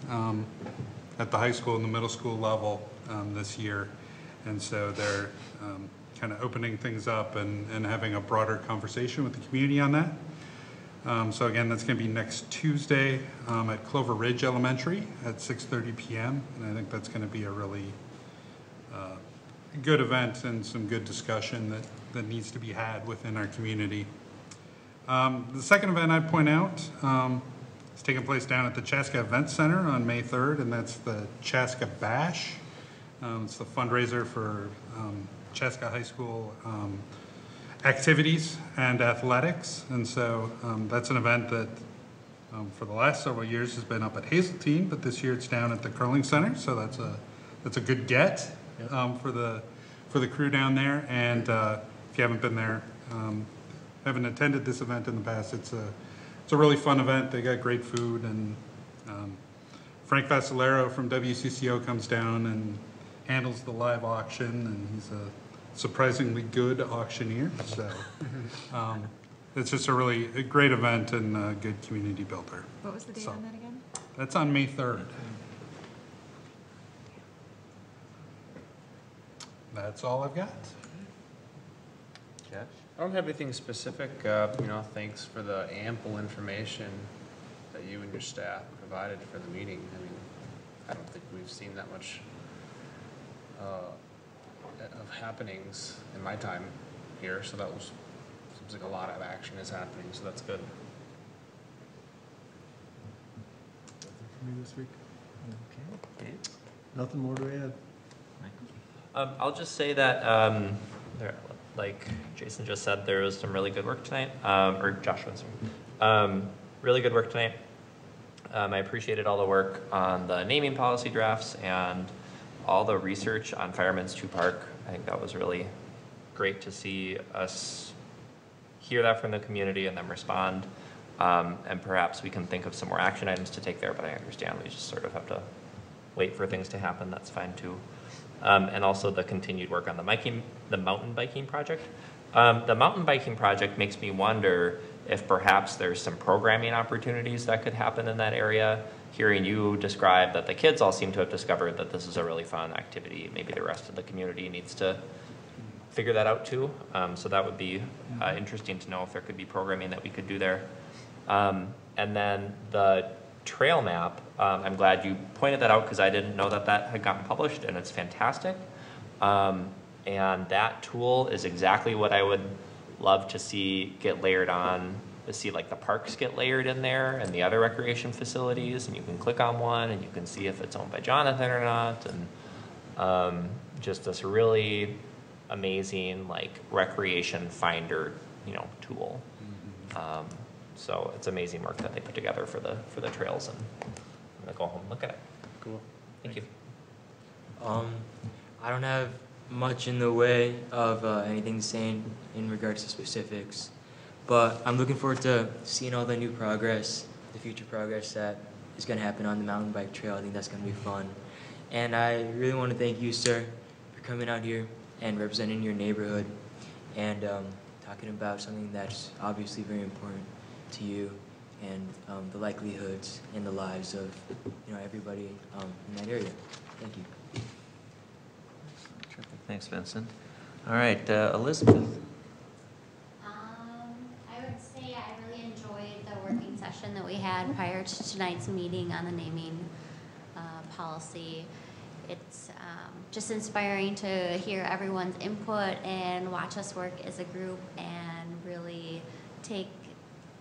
Speaker 10: at the high school and the middle school level this year, and so they're kind of opening things up and having a broader conversation with the community on that. So again, that's going to be next Tuesday at Clover Ridge Elementary at 6:30 p.m. And I think that's going to be a really good event and some good discussion that needs to be had within our community. The second event I'd point out is taking place down at the Chaska Event Center on May 3rd, and that's the Chaska Bash. It's the fundraiser for Chaska High School activities and athletics, and so that's an event that for the last several years has been up at Hazeltine, but this year it's down at the Curling Center, so that's a good get for the crew down there. And if you haven't been there, haven't attended this event in the past, it's a really fun event. They got great food, and Frank Vassalero from WCCO comes down and handles the live auction, and he's a surprisingly good auctioneer. So it's just a great event and a good community builder.
Speaker 4: What was the date on that again?
Speaker 10: That's on May 3rd. That's all I've got.
Speaker 1: Josh?
Speaker 6: I don't have anything specific. Thanks for the ample information that you and your staff provided for the meeting. I mean, I don't think we've seen that much of happenings in my time here, so that seems like a lot of action is happening, so that's good.
Speaker 3: Nothing for me this week.
Speaker 1: Okay. Dave?
Speaker 3: Nothing more to add.
Speaker 7: I'll just say that, like Jason just said, there was some really good work tonight, or Joshua, sorry. Really good work tonight. I appreciated all the work on the naming policy drafts and all the research on Firemen's 2 Park. I think that was really great to see us hear that from the community and then respond. And perhaps we can think of some more action items to take there, but I understand we just sort of have to wait for things to happen. That's fine too. And also the continued work on the mountain biking project. The mountain biking project makes me wonder if perhaps there's some programming opportunities that could happen in that area. Hearing you describe that the kids all seem to have discovered that this is a really fun activity, maybe the rest of the community needs to figure that out too. So that would be interesting to know if there could be programming that we could do there. And then the trail map, I'm glad you pointed that out because I didn't know that that had gotten published, and it's fantastic. And that tool is exactly what I would love to see get layered on, to see like the parks get layered in there and the other recreation facilities, and you can click on one and you can see if it's owned by Jonathan or not, and just this really amazing like recreation finder, you know, tool. So it's amazing work that they put together for the trails, and I'm gonna go home and look at it.
Speaker 5: Cool.
Speaker 7: Thank you.
Speaker 11: I don't have much in the way of anything to say in regards to specifics, but I'm looking forward to seeing all the new progress, the future progress that is going to happen on the mountain bike trail. I think that's going to be fun. And I really want to thank you, sir, for coming out here and representing your neighborhood and talking about something that's obviously very important to you and the livelihoods and the lives of everybody in that area. Thank you.
Speaker 1: Thanks, Vincent. All right, Elizabeth.
Speaker 12: I would say I really enjoyed the working session that we had prior to tonight's meeting on the naming policy. It's just inspiring to hear everyone's input and watch us work as a group and really take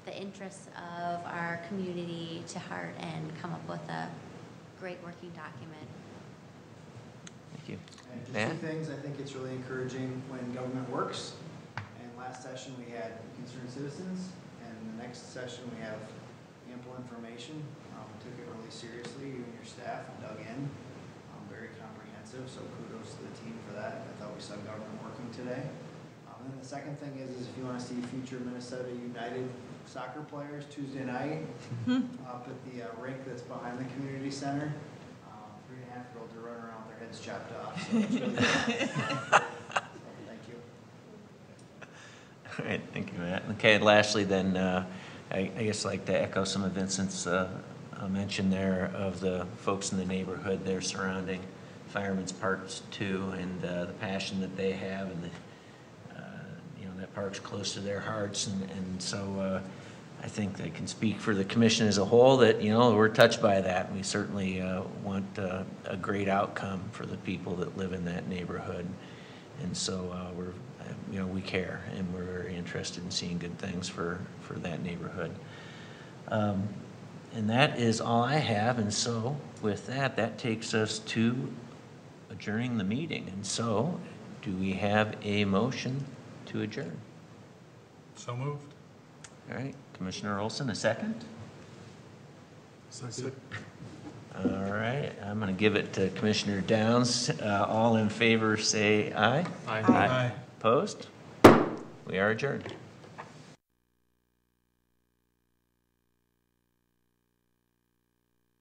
Speaker 12: the interests of our community to heart and come up with a great working document.
Speaker 1: Thank you.
Speaker 9: And
Speaker 1: Matt?
Speaker 9: just two things, I think it's really encouraging when government works. And last session we had concerned citizens, and the next session we have ample information. We took it really seriously, you and your staff dug in, very comprehensive, so kudos to the team for that. I thought we saw government working today. And then the second thing is if you want to see future Minnesota United soccer players Tuesday night up at the rink that's behind the community center, 3.5-year-olds are running around with their heads chopped off. So it's really so, thank you.
Speaker 1: All right, thank you, Matt. Okay, lastly then, I guess I'd like to echo some of Vincent's mention there of the folks in the neighborhood there surrounding Firemen's Parks too, and the passion that they have, and that park's close to their hearts, and so I think they can speak for the commission as a whole that we're touched by that. We certainly want a great outcome for the people that live in that neighborhood, and so we care, and we're very interested in seeing good things for that neighborhood. And that is all I have, and so with that takes us to adjourning the meeting. And so, do we have a motion to adjourn?
Speaker 10: So moved.
Speaker 1: All right, Commissioner Olson, a second?
Speaker 10: Second.
Speaker 1: All right, I'm going to give it to Commissioner Downs. All in favor say aye.
Speaker 6: Aye.
Speaker 10: Aye.
Speaker 1: Opposed? We are adjourned.